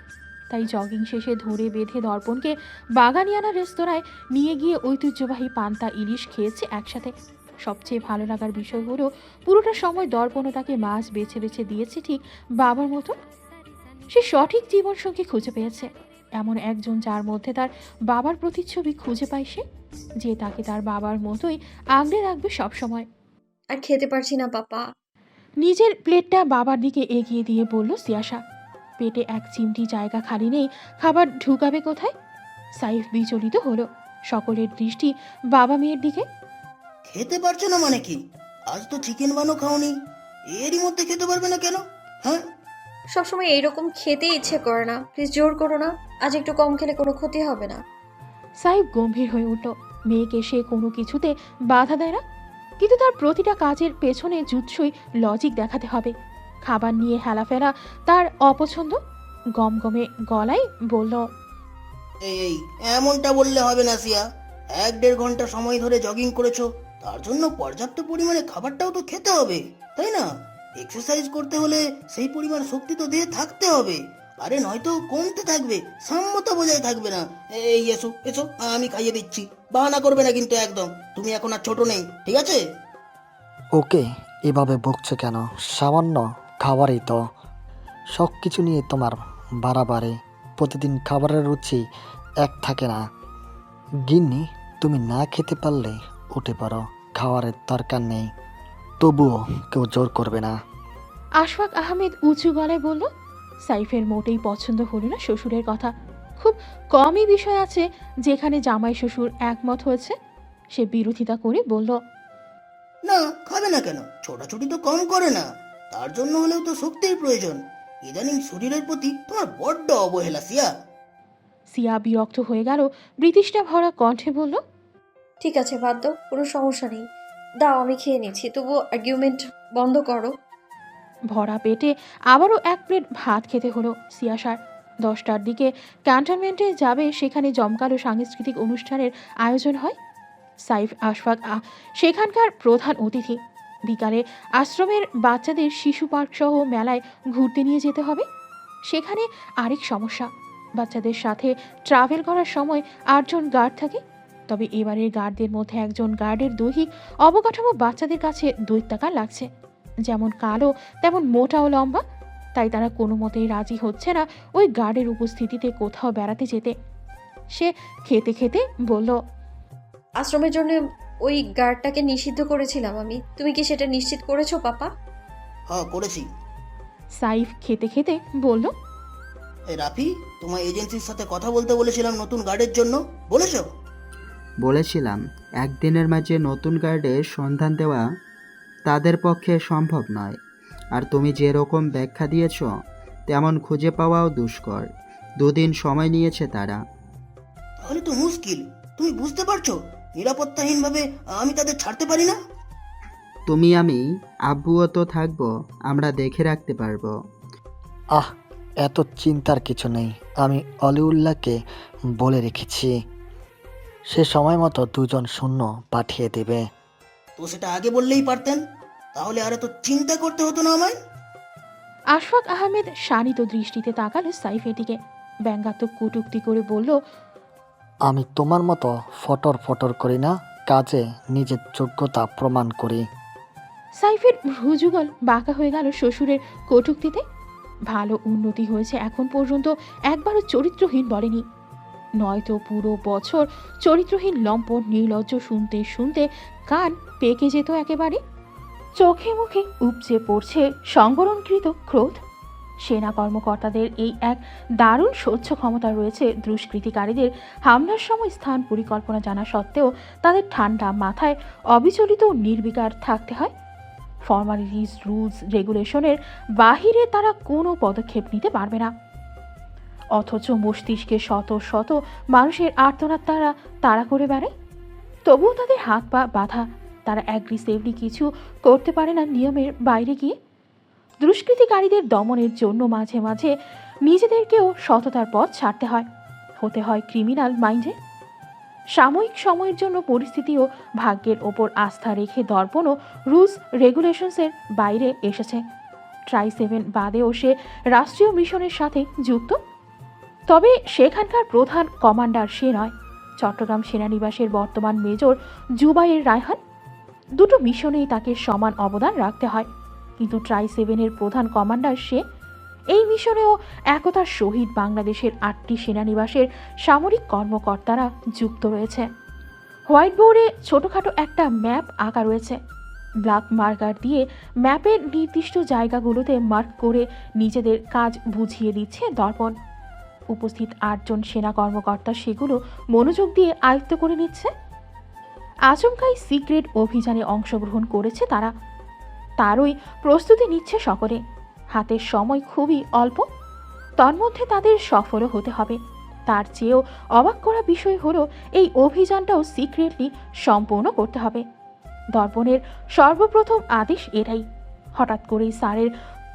তাই জগিং শেষে ধরে বেঁধে দর্পণকে বাগানিয়ানা রেস্তোরাঁয় নিয়ে গিয়ে ঐতিহ্যবাহী পান্তা ইলিশ খেয়েছে একসাথে। সবচেয়ে ভালো লাগার বিষয় হলো পুরোটা সময় দর্পণও তাকে মাছ বেছে বেছে দিয়েছে ঠিক বাবার মতো। সে সঠিক জীবনসঙ্গী খুঁজে পেয়েছে, এমন একজন যার মধ্যে তার বাবার প্রতিচ্ছবি খুঁজে পায় সে, যে তাকে তার বাবার মতোই আগলে রাখবে সবসময়। আর খেতে পারছি না পাপা। নিজের প্লেটটা বাবার দিকে এগিয়ে দিয়ে বলল সিয়াসা। পেটে এক চিমটি জায়গা খালি নেই, খাবার ঢুকাবে কোথায়? সাইফ বিচলিত হলো। সকলের দৃষ্টি বাবা মেয়ের দিকে। খেতে পারছো না মানে কি? আজ তো চিকেন বানো খাওনি, এরই মধ্যে খেতে পারবে না কেন? হ্যাঁ, সবসময় এইরকম খেতে ইচ্ছে করে না, প্লিজ জোর করো না। আজ একটু কম খেলে কোনো ক্ষতি হবে না। সাইফ গম্ভীর হয়ে উঠল। মেয়েকে সে কোনো কিছুতে বাধা দেয় না, কিন্তু তার প্রতিটা কাজের পেছনে যুৎসই লজিক দেখাতে হবে। খাবার নিয়ে হেলাফেলা তার অপছন্দ। গমগমে গলায় বলল, এই এমনটা বললে হবে না সিয়া। 1-1.5 ঘন্টা সময় ধরে জগিং করেছো, তার জন্য পর্যাপ্ত পরিমাণে খাবারটাও তো খেতে হবে, তাই না? এক্সারসাইজ করতে হলে সেই পরিমাণ শক্তি তো দেহে থাকতে হবে। আরে নয়তো কমতে থাকবে, সাম্যতা বজায় থাকবে না। এই এসো এসো, আমি খাইয়ে দিচ্ছি, বাহানা করবে না কিন্তু একদম। তুমি এখন আর ছোট নেই, ঠিক আছে? ওকে, এভাবে বকছো কেন? সামান্য খাবারই তো। সব কিছু নিয়ে তোমার বাড়াবাড়ি। প্রতিদিন খাবারের রুচি এক থাকে না। গিন্নি, তুমি না খেতে পারলে উঠে পড়ো, খাবারের দরকার নেই। তবুও কেউ জোর করবে না। আশফাক আহমেদ উঁচু গলায় বলল। সাইফের মোটেই পছন্দ হলো না শ্বশুরের কথা। খুব কমই বিষয় আছে যেখানে জামাই শ্বশুর একমত হয়েছে। সে বিরোধিতা করে বলল, না, খাবে না কেন? ছোটাছুটি তো কম করে না, তার জন্য হলেও তো শক্তির প্রয়োজন। ইদানিং শরীরের প্রতি তোমার বড্ড অবহেলা সিয়া। সিয়া বিরক্ত হয়ে গেল, ব্রিটিশটা ভরা কণ্ঠে বলল, ঠিক আছে, বাদ দাও, কোনো সমস্যা নেই। দাও, আমি খেয়ে নিচ্ছি, তবুও আর্গুমেন্ট বন্ধ করো। ভরা পেটে আবারও এক প্লেট ভাত খেতে হলো সিয়াসার। 10টার দিকে ক্যান্টনমেন্টে যাবে, সেখানে জমকালো সাংস্কৃতিক অনুষ্ঠানের আয়োজন হয়। সাইফ আশফাক সেখানকার প্রধান অতিথি। বিকালে আশ্রমের বাচ্চাদের শিশু পার্ক সহ মেলায় ঘুরতে নিয়ে যেতে হবে। সেখানে আরেক সমস্যা, বাচ্চাদের সাথে ট্রাভেল করার সময় 8 জন গার্ড থাকে। তবে এবারের গার্ডদের মধ্যে একজন গার্ডের দৈহিক অবকাঠামো বাচ্চাদের কাছে দৈত্যাকার লাগছে। যেমন কালো তেমন মোটা ও লম্বা। তাই তারা কোনো মতেই রাজি হচ্ছে না ওই গার্ডের উপস্থিতিতে কোথাও বেড়াতে যেতে। সে খেতে খেতে বলল, আশ্রমের জন্য ওই গার্ডটাকে নিষিদ্ধ করেছিলাম আমি। তুমি কি সেটা নিশ্চিত করেছো পাপা? হ্যাঁ, করেছি। সাইফ খেতে খেতে বলল, এই রাফি, তোমার এজেন্সির সাথে কথা বলতে বলেছিলাম নতুন গার্ডের জন্য, বলেছো? বলেছিলাম একদিনের মাঝে নতুন গার্ডের সন্ধান দেওয়া তাদের পক্ষে সম্ভব নয়। আর তুমি যেরকম ব্যাখ্যা দিয়েছ তেমন খুঁজে পাওয়াও দুষ্কর। 2 দিন সময় নিয়েছে তারা। তাহলে তো মুশকিল। তুমি বুঝতে পারছো নিরাপত্তাহীনভাবে আমি তাদের ছাড়তে পারি না। তুমি, আমি, আব্বুও তো থাকবো, আমরা দেখে রাখতে পারবো। আহ, এত চিন্তার কিছু নেই। আমি অলিউল্লাহকে বলে রেখেছি, সে সময় মতো 2 জন সৈন্য পাঠিয়ে দেবে। তো সেটা আগে বললেই পারতেন, তাহলে আর এত চিন্তা করতে হতো না আমায়। আশফাক আহমেদ শানিত দৃষ্টিতে তাকালো সাইফের দিকে, ব্যঙ্গাত্মক কটূক্তি করে বলল, আমি তোমার মতো ফটর ফটর করি না, কাজে নিজের যোগ্যতা প্রমাণ করি। সাইফের ভ্রুযুগল বাঁকা হয়ে গেল শ্বশুরের কটূক্তিতে। ভালো উন্নতি হয়েছে এখন পর্যন্ত একবারও চরিত্রহীন বলেনি। নয়তো পুরো বছর চরিত্রহীন লম্পট নির্লজ্জ শুনতে শুনতে কান পেকে যেত একেবারে। চোখে মুখে উপচে পড়ছে সংবরণকৃত ক্রোধ। সেনা কর্মকর্তাদের এই এক দারুণ সহ্য ক্ষমতা রয়েছে। দুষ্কৃতিকারীদের হামলার সময় স্থান পরিকল্পনা জানা সত্ত্বেও তাদের ঠান্ডা মাথায় অবিচলিত ও নির্বিকার থাকতে হয়। ফর্মালিটিস, রুলস, রেগুলেশনের বাহিরে তারা কোনো পদক্ষেপ নিতে পারবে না। অথচ মস্তিষ্কে শত শত মানুষের আর্তনাদ তারা তাড়া করে বেড়ায়। তবুও তাদের হাত পা বাঁধা, তারা অ্যাগ্রেসিভলি কিছু করতে পারে না নিয়মের বাইরে গিয়ে। দুষ্কৃতিকারীদের দমনের জন্য মাঝে মাঝে নিজেদেরকেও সততার পথ ছাড়তে হয়, হতে হয় ক্রিমিনাল মাইন্ডে। সাময়িক সময়ের জন্য পরিস্থিতি ও ভাগ্যের ওপর আস্থা রেখে দর্পণ ও রুলস রেগুলেশনসের বাইরে এসেছে। ট্রাই-7 বাদেও সে রাষ্ট্রীয় মিশনের সাথে যুক্ত। তবে সেখানকার প্রধান কমান্ডার সে নয়, চট্টগ্রাম সেনানিবাসের বর্তমান মেজর জুবায়ের রায়হান। 2টো মিশনেই তাকে সমান অবদান রাখতে হয়, কিন্তু ট্রাই-7-এর প্রধান কমান্ডার সে। এই মিশনেও একতার সহিত বাংলাদেশের 8টি সেনানিবাসের সামরিক কর্মকর্তারা যুক্ত রয়েছে। হোয়াইট বোর্ডে ছোটোখাটো একটা ম্যাপ আঁকা রয়েছে। ব্ল্যাক মার্কার দিয়ে ম্যাপের নির্দিষ্ট জায়গাগুলোতে মার্ক করে নিজেদের কাজ বুঝিয়ে দিচ্ছে দর্পণ। উপস্থিত 8 জন সেনা কর্মকর্তা সেগুলো মনোযোগ দিয়ে আয়ত্ত করে নিচ্ছে। আচমকাই সিক্রেট অভিযানে অংশগ্রহণ করেছে তারা, তারই প্রস্তুতি নিচ্ছে সকলে। হাতের সময় খুবই অল্প, তন্মধ্যে তাদের সফলও হতে হবে। তার চেয়েও অবাক করা বিষয় হলো এই অভিযানটাও সিক্রেটলি সম্পূর্ণ করতে হবে। দর্পণের সর্বপ্রথম আদেশ এটাই। হঠাৎ করেই স্যারের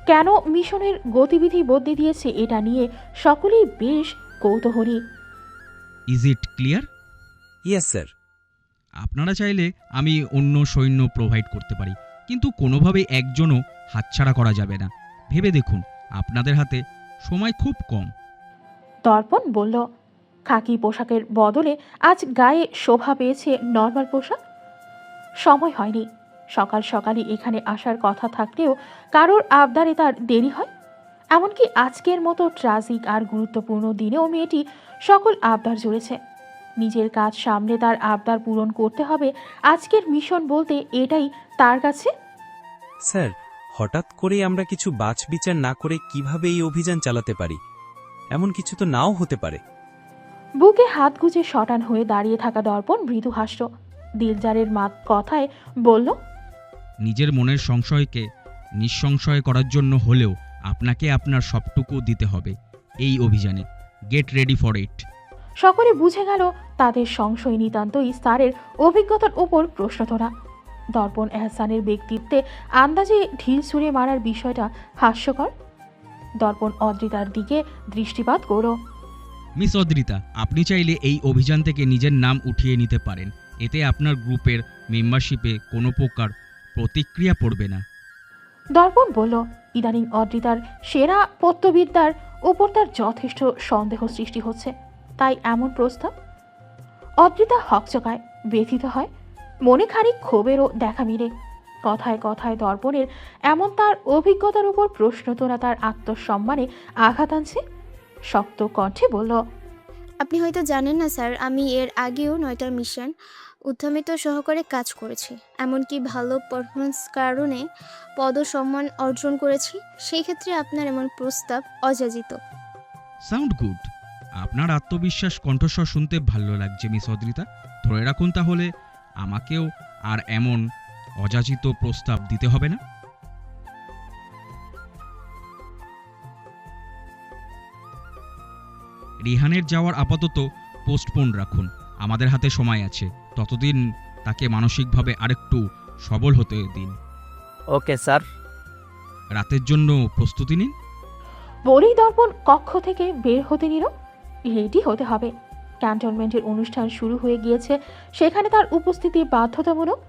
কেন মিশনের গতিবিধি বদলে দিয়েছে এটা নিয়ে সকলেই বেশ কৌতূহলী। Is it clear? Yes sir. আপনারা চাইলে আমি অন্য সৈন্য প্রোভাইড করতে পারি, কিন্তু কোনোভাবেই একজনও হাতছাড়া করা যাবে না। ভেবে দেখুন, আপনাদের হাতে সময় খুব কম। দর্পণ বলল, খাকি পোশাকের বদলে আজ গায়ে শোভা পেয়েছে নর্মাল পোশাক। সময় হয়নি। সকাল সকালই এখানে আসার কথা থাকলেও কারোর আবদারে তার দেরি হয়। এমনকি আজকের মতো ট্রাজিক আর গুরুত্বপূর্ণ দিনেও মেয়েটি সকল আবদার জুড়েছে। নিজের কাজ সামনে তার আবদার পূরণ করতে হবে। আজকের মিশন বলতে এটাই তার কাছে। স্যার, হঠাৎ করে আমরা কিছু বাছবিচার না করে কিভাবে এই অভিযান চালাতে পারি? এমন কিছু তো নাও হতে পারে। বুকে হাত গুজে শটান হয়ে দাঁড়িয়ে থাকা দর্পণ মৃদু হাসল। দিলজারের কথায় বলল, নিজের মনের সংশয়কে নিঃসংশয় করার জন্য হলেও আপনাকে আপনার সবটুকু দিতে হবে এই অভিযানে। Get ready for it. সকলে বুঝে গেল তাদের সংশয় নিতান্তই স্যারের অভিজ্ঞতার উপর প্রশ্ন তোলা। দর্পণ এহসানের ব্যক্তিত্বে আন্দাজে ঢিল ছুঁড়ে মারার বিষয়টা হাস্যকর। দর্পণ অদ্রিতার দিকে দৃষ্টিপাত করল। মিস অদ্রিতা, আপনি চাইলে এই অভিযান থেকে নিজের নাম উঠিয়ে নিতে পারেন। এতে আপনার গ্রুপের মেম্বারশিপে কোনো প্রকার প্রতিক্রিয়া পড়বে না। দর্পণ বলল, ইদানিং অদ্রিতার সেরা পত্তবিদ্যার উপর তার যথেষ্ট সন্দেহ সৃষ্টি হচ্ছে, তাই এমন প্রস্তাব। অদ্রিতা হকচকায়, ব্যথিত হয়, মনে খানিক ক্ষোভেরও দেখা মিলে। কথায় কথায় দর্পণের এমন তার অভিজ্ঞতার উপর প্রশ্ন তোলা তার আত্মসম্মানে আঘাত আনছে। শক্ত কণ্ঠে বলল, আপনি হয়তো জানেন না স্যার, আমি এর আগেও 9টা মিশন উদ্যমিত সহকারে কাজ করেছি, এমনকি ভালো পারফরমেন্স কারণে পদসম্মান অর্জন করেছি। সেই ক্ষেত্রে আপনার এমন প্রস্তাব অযাচিত। Sound good. আপনার আত্মবিশ্বাস কণ্ঠস্বর শুনতে ভালো লাগছে মিস অদ্রিতা। ধরে রাখুন তাহলে আমাকেও আর এমন অযাচিত প্রস্তাব দিতে হবে না। রিহানের যাওয়ার আপাতত পোস্টপোন রাখুন। আমাদের হাতে সময় আছে, ততদিন তাকে মানসিকভাবে আরেকটু সবল হতে দিন। Okay sir. রাতের জন্য প্রস্তুতি নিন। বলেই দর্পণ কক্ষ থেকে বের হতে নিল। রেডি হতে হবে। ক্যান্টনমেন্টের অনুষ্ঠান শুরু হয়ে গিয়েছে, সেখানে তার উপস্থিতি বাধ্যতামূলক।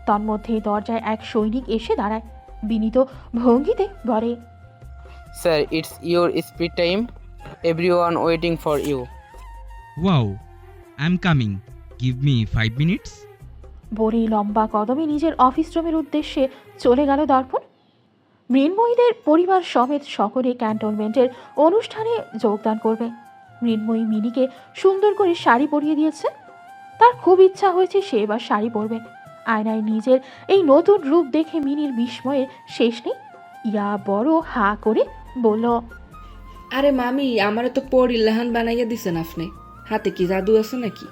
তন্মধ্যে দরজায় এক সৈনিক এসে দাঁড়ায়, বিনীত ভঙ্গিতে বলে, sir, it's your speed time, everyone waiting for you. Wow, I am coming, give me 5 minutes. বলেই লম্বা কদমে নিজের অফিস রুমের উদ্দেশ্যে চলে গেল দর্পণ। মৃন্ময়ীদের পরিবার সমেত সকলে ক্যান্টনমেন্টের অনুষ্ঠানে যোগদান করবে। মৃন্ময়ী মিনিকে সুন্দর করে শাড়ি পরিয়ে দিয়েছে। তার খুব ইচ্ছা হয়েছে সে এবার শাড়ি পরবে। আয়নায় নিজের এই নতুন রূপ দেখে মিনির বিস্ময়ের শেষ নেই। ইয়া বড় হা করে বলল, আরে মামি, আমারে তো পরি লেহান বানাইয়া দিছেন আপনি। হাতে কি জাদু আছে নাকি?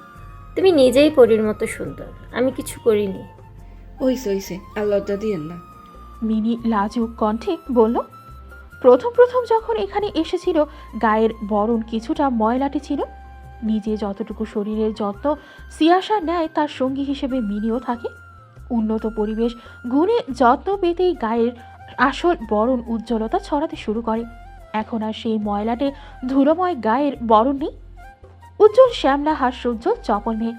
তুমি নিজেই পরীর মতো সুন্দর, আমি কিছু করিনি। হইছে, আর লজ্জা দিয়েন না। মিনি লাজুক কণ্ঠে বলল, প্রথম প্রথম যখন এখানে এসেছিল গায়ের বরণ কিছুটা ময়লাটে ছিল। নিজে যতটুকু শরীরের যত্ন সিয়াশা নেয়, তার সঙ্গী হিসেবে মিনিও থাকে। উন্নত পরিবেশ গুণে যত্ন পেতেই গায়ের আসল বরণ উজ্জ্বলতা ছড়াতে শুরু করে। এখন আর সেই ময়লাটে ধুলোময় গায়ের বরণ নেই। উজ্জ্বল শ্যামলা হাস্যোজ্জ্বল চপল মেয়ে।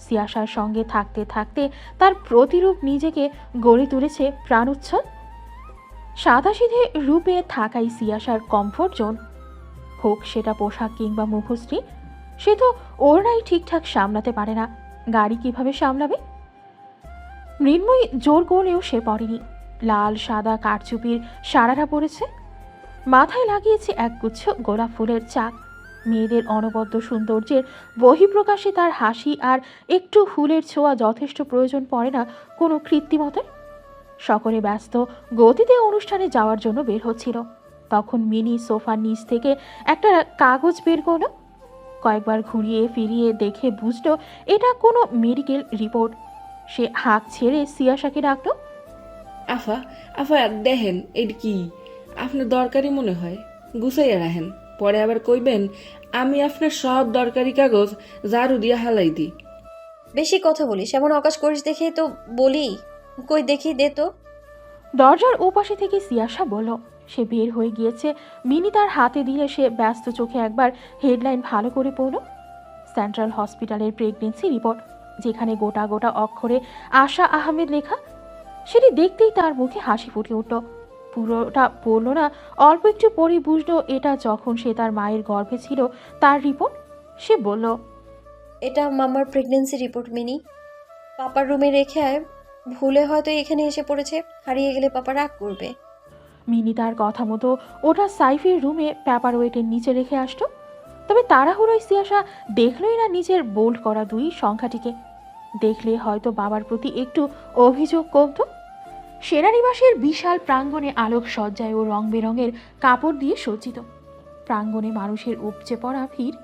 সিয়াশার সঙ্গে থাকতে থাকতে তার প্রতিরূপ নিজেকে গড়ে তুলেছে প্রাণোচ্ছল। সাদাসিধে রূপে থাকাই সিয়াশার কমফোর্ট জোন। হোক সেটা পোশাক কিংবা মুখশ্রী, সে তো ওরাই ঠিকঠাক সামলাতে পারে না, গাড়ি কিভাবে সামলাবে? মৃন্ময়ী জোর করলেও সে পড়েনি। লাল সাদা কারচুপির সারারা পড়েছে, মাথায় লাগিয়েছে একগুচ্ছ গোলাপ ফুলের চাক। মেয়েদের অনবদ্য সৌন্দর্যের বহিঃপ্রকাশে তার হাসি আর একটু ফুলের ছোঁয়া যথেষ্ট প্রয়োজন পড়ে না কোনো কৃত্রিমতার। সকলে ব্যস্ত গতিতে অনুষ্ঠানে যাওয়ার জন্য বের হচ্ছিল। তখন মিনি সোফার নিচ থেকে একটা কাগজ বের করল। কয়েকবার ঘুরিয়ে ফিরিয়ে দেখে বুঝল এটা কোনো মেডিকেল রিপোর্ট। সে হাঁক ছেড়ে সিয়াশাকে ডাকল, আফা আফা দেখেন, এটা কি আপনার দরকারি মনে হয়? গুছাইয়া রাখেন, পরে আবার কইবেন আমি আপনার সব দরকারি কাগজ ঝাড়ু দিয়ে হালাই দিই। বেশি কথা বলিস, এমন অকাশ করিস দেখে তো বলি। কই দেখি, দে তো। দরজার ওপাশে থেকে সিয়াশা বলল। সে বের হয়ে গিয়েছে। মিনি তার হাতে দিলে সে ব্যস্ত চোখে একবার হেডলাইন ভালো করে পড়ল। সেন্ট্রাল হসপিটালের প্রেগনেন্সি রিপোর্ট, যেখানে গোটা গোটা অক্ষরে আশা আহমেদ লেখা। সেটি দেখতেই তার মুখে হাসি ফুটে উঠল। পুরোটা পড়ল না, অল্প একটু পরেই বুঝলো এটা যখন সে তার মায়ের গর্ভে ছিল তার রিপোর্ট। সে বলল, এটা মামার প্রেগন্যান্সি রিপোর্ট মিনি। পাপার রুমে রেখে আয়, ভুলে হয়তো এখানে এসে পড়েছে, হারিয়ে গেলে পাপা রাগ করবে। মিনি তার কথা মতো ওটা সাইফের রুমে পেপার ওয়েটের নিচে রেখে আসতো। তবে তাড়াহুড়োয় সিয়াসা দেখলই না নিজের বোল্ড করা 2 সংখ্যাটিকে। দেখলে হয়তো বাবার প্রতি একটু অভিযোগ কমত। সেনানিবাসের বিশাল প্রাঙ্গণে আলোক সজ্জায় ও রং বেরঙের কাপড় দিয়ে সজ্জিত। প্রাঙ্গণে মানুষের উপচে পড়া ভিড়।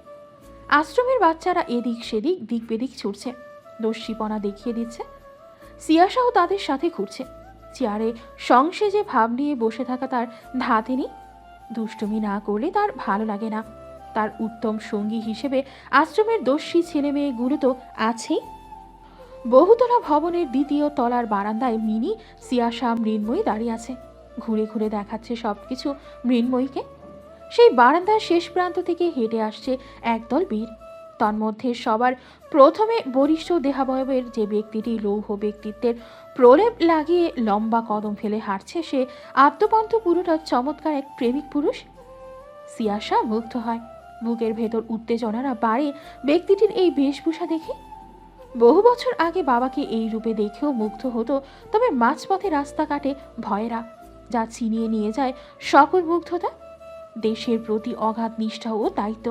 আশ্রমের বাচ্চারা এদিক সেদিক দিক বেদিক ছুটছে, দস্যিপনা দেখিয়ে দিচ্ছে। সিয়াসাও তাদের সাথে ঘুরছে। চেয়ারে সংসেজে ভাব নিয়ে বসে থাকা তার ধাতে নেই। দুষ্টুমি না করলে তার ভালো লাগে না। তার উত্তম সঙ্গী হিসেবে আশ্রমের দস্যি ছেলে মেয়েগুলো তো আছেই। বহুতলা ভবনের 2য় তলার বারান্দায় মিনি, সিয়াসা, মৃন্ময়ী দাঁড়িয়ে আছে। ঘুরে ঘুরে দেখাচ্ছে সবকিছু মৃন্ময়ীকে। সেই বারান্দার শেষ প্রান্ত থেকে হেঁটে আসছে একদল বীর। তন্মধ্যে সবার প্রথমে বরিষ্ঠ দেহাবয়বের যে ব্যক্তিটি লৌহ ব্যক্তিত্বের প্রলেপ লাগিয়ে লম্বা কদম ফেলে হাঁটছে, সে আত্মপন্থ পুরোটা চমৎকার এক প্রেমিক পুরুষ। সিয়াসা মুগ্ধ হয়। বুকের ভেতর উত্তেজনারা বাড়ে ব্যক্তিটির এই বেশভূষা দেখে। বহু বছর আগে বাবাকে এই রূপে দেখেও মুগ্ধ হতো, তবে মাঝপথে রাস্তা কাটে ভয়েরা, যা ছিনিয়ে নিয়ে যায় সকল মুগ্ধতা, দেশের প্রতি অগাধ নিষ্ঠা ও দায়িত্ব।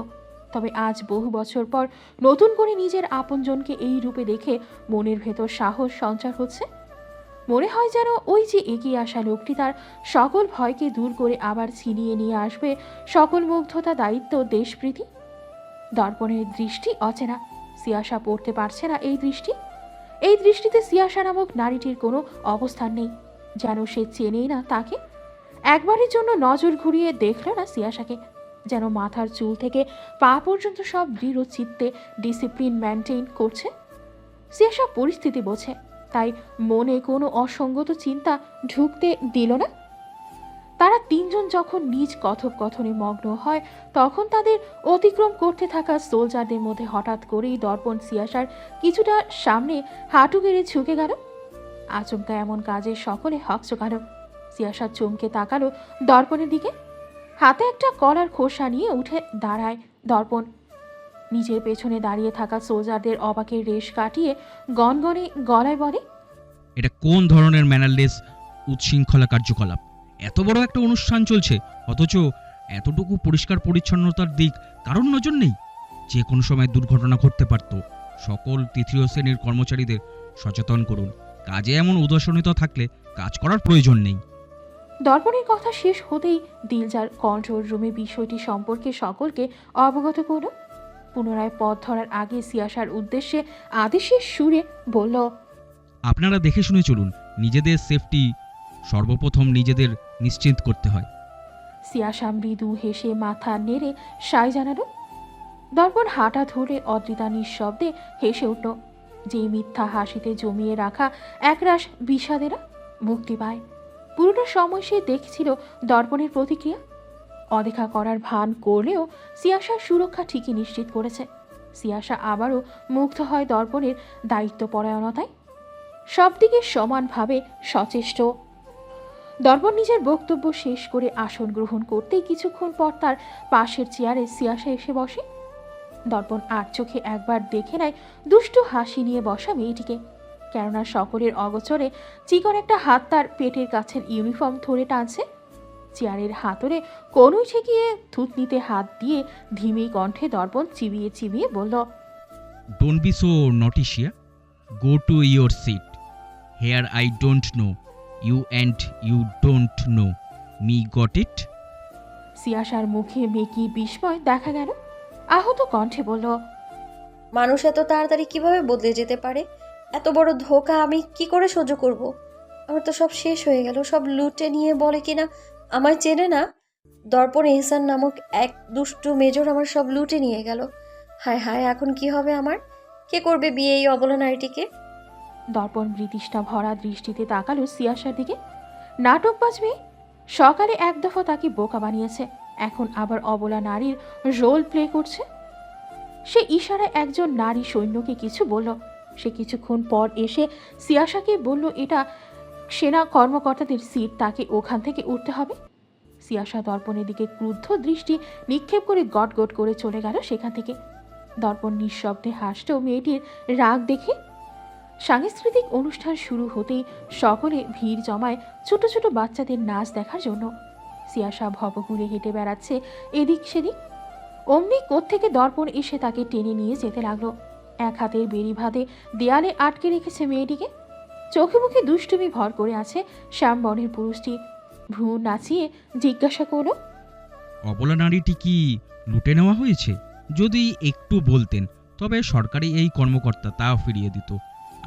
তবে আজ বহু বছর পর নতুন করে নিজের আপনজনকে এই রূপে দেখে মনের ভেতর সাহস সঞ্চার হচ্ছে। মনে হয় যেন ওই যে এগিয়ে আসা লোকটি তার সকল ভয়কে দূর করে আবার ছিনিয়ে নিয়ে আসবে সকল মুগ্ধতা, দায়িত্ব, দেশপ্রীতি। দর্পণের দৃষ্টি অচেনা, সিয়াসা পড়তে পারছে না এই দৃষ্টি। এই দৃষ্টিতে সিয়াসা নামক নারীটির কোনো অবস্থান নেই, যেন সে চেনেই না তাকে। একবারের জন্য নজর ঘুরিয়ে দেখল না সিয়াসাকে, যেন মাথার চুল থেকে পা পর্যন্ত সব দৃঢ় চিত্তে ডিসিপ্লিন মেনটেন করছে। সিয়াসা পরিস্থিতি বোঝে, তাই মনে কোনো অসঙ্গত চিন্তা ঢুকতে দিল না। তারা 3 জন যখন নিজ কথোপকথনে মগ্ন হয়, তখন তাদের অতিক্রম করতে থাকা সোলজারদের মধ্যে হঠাৎ করেই দর্পণ সিয়াসার কিছুটা সামনে হাঁটু গেড়ে ঝুঁকে গেল। আচমকা এমন কাজে সকলে হকচকালো। সিয়াসা চমকে তাকালো দর্পণের দিকে। হাতে একটা কলার খোসা নিয়ে উঠে দাঁড়ায় দর্পণ। নিজের পেছনে দাঁড়িয়ে থাকা সোলজারদের অবাকের রেশ কাটিয়ে গনগনে গলায় বলে, এটা কোন ধরনের ম্যানারলেস উচ্ছৃঙ্খলা কার্যকলাপ? এত বড় একটা অনুষ্ঠান চলছে, অথচ এতটুকু পরিষ্কার পরিচ্ছন্নতার দিক কারোর নজর নেই। যে কোনো সময় দুর্ঘটনা ঘটতে পারত। সকল তৃতীয় শ্রেণীর কর্মচারীদের সচেতন করুন। কাজে এমন উদাসীনতা থাকলে কাজ করার প্রয়োজন নেই। দর্পণের কথা শেষ হতেই দিলজার কন্ট্রোল রুমে বিষয়টি সম্পর্কে সকলকে অবগত করল। পুনরায় পথ ধরার আগে সিয়াসার উদ্দেশ্যে আদেশের সুরে বলল, আপনারা দেখে শুনে চলুন। নিজেদের সেফটি সর্বপ্রথম নিজেদের নিশ্চিত করতে হয়। সিয়াসা মৃদু হেসে মাথা নেড়ে সায় জানালো। দর্পণ হাঁটা ধরে অদ্রিতা নিঃশব্দে হেসে উঠল। যেই মিথ্যা হাসিতে জমিয়ে রাখা একরাশ বিষাদেরা মুক্তি পায়। পুরোটা সময় সে দেখছিল দর্পণের প্রতিক্রিয়া। অদেখা করার ভান করলেও সিয়াসার সুরক্ষা ঠিকই নিশ্চিত করেছে। সিয়াসা আবারও মুগ্ধ হয় দর্পণের দায়িত্বপরায়ণতায়, সবদিকে সমানভাবে সচেষ্ট। দর্পণ নিজের বক্তব্য শেষ করে আসন গ্রহণ করতেই কিছুক্ষণ পর তার পাশের চেয়ারে সিয়াসা এসে বসে। দর্পণ আর চোখে একবার দেখে নেয় দুষ্টু হাসি নিয়ে বসা মেয়েটিকে। কেননা সকলের অগোচরে চিকন একটা হাত তার পেটের কাছের ইউনিফর্ম ধরে টানছে। চেয়ারের হাতরে কোনোই ঠেকিয়ে থুতনিতে হাত দিয়ে ধিমি কণ্ঠে দর্পণ চিবিয়ে চিবিয়ে বলল, ডোন্ট বি সো নটিশিয়া, go to your seat. Here I don't know you and you don't know me, got it? সিয়াসার মুখে মেকি বিস্ময় দেখা গেল। আহত কণ্ঠে বলল, মানুষ এত তাড়াতাড়ি কিভাবে বদলে যেতে পারে? এত বড় ধোঁকা আমি কি করে সহ্য করব? আমার তো সব শেষ হয়ে গেল। সব লুটে নিয়ে বলে কিনা আমায় চেনে না। দর্পণ এহসান নামক এক দুষ্টু মেজর আমার সব লুটে নিয়ে গেল। হায় হায়, এখন কি হবে আমার? কে করবে বিয়ে এই অবলা নারীটিকে? দর্পণ বৃতৃষ্ণা ভরা দৃষ্টিতে তাকালো সিয়াসার দিকে। নাটক বাজবে। সকালে এক দফা তাকে বোকা বানিয়েছে, এখন আবার অবলা নারীর রোল প্লে করছে। সে ইশারায় একজন নারী সৈন্যকে কিছু বলল। সে কিছুক্ষণ পর এসে সিয়াসাকে বলল এটা সেনা কর্মকর্তাদের সিট, তাকে ওখান থেকে উঠতে হবে। সিয়াসা দর্পণের দিকে ক্রুদ্ধ দৃষ্টি নিক্ষেপ করে গটগট করে চলে গেল সেখান থেকে। দর্পণ নিঃশব্দে হাসত মেয়েটির রাগ দেখে। সাংস্কৃতিক অনুষ্ঠান শুরু হতেই সকলে ভিড় জমায় ছোট ছোট বাচ্চাদের নাচ দেখার জন্য। সিয়াসা ভবঘুরে হেঁটে বেড়াচ্ছে এদিক সেদিক। অমনি কোত্থেকে দর্পণ এসে তাকে টেনে নিয়ে যেতে লাগলো। এক হাতের বেড়ি ভাঁধে দেয়ালে আটকে রেখেছে মেয়েটিকে। চোখে মুখে দুষ্টুমি ভর করে আছে শ্যামবর্ণের পুরুষটি। ভ্রু নাচিয়ে জিজ্ঞাসা করল, অবলা নারীটি কি লুটে নেওয়া হয়েছে? যদি একটু বলতেন তবে সরকারি এই কর্মকর্তা তা ফিরিয়ে দিত।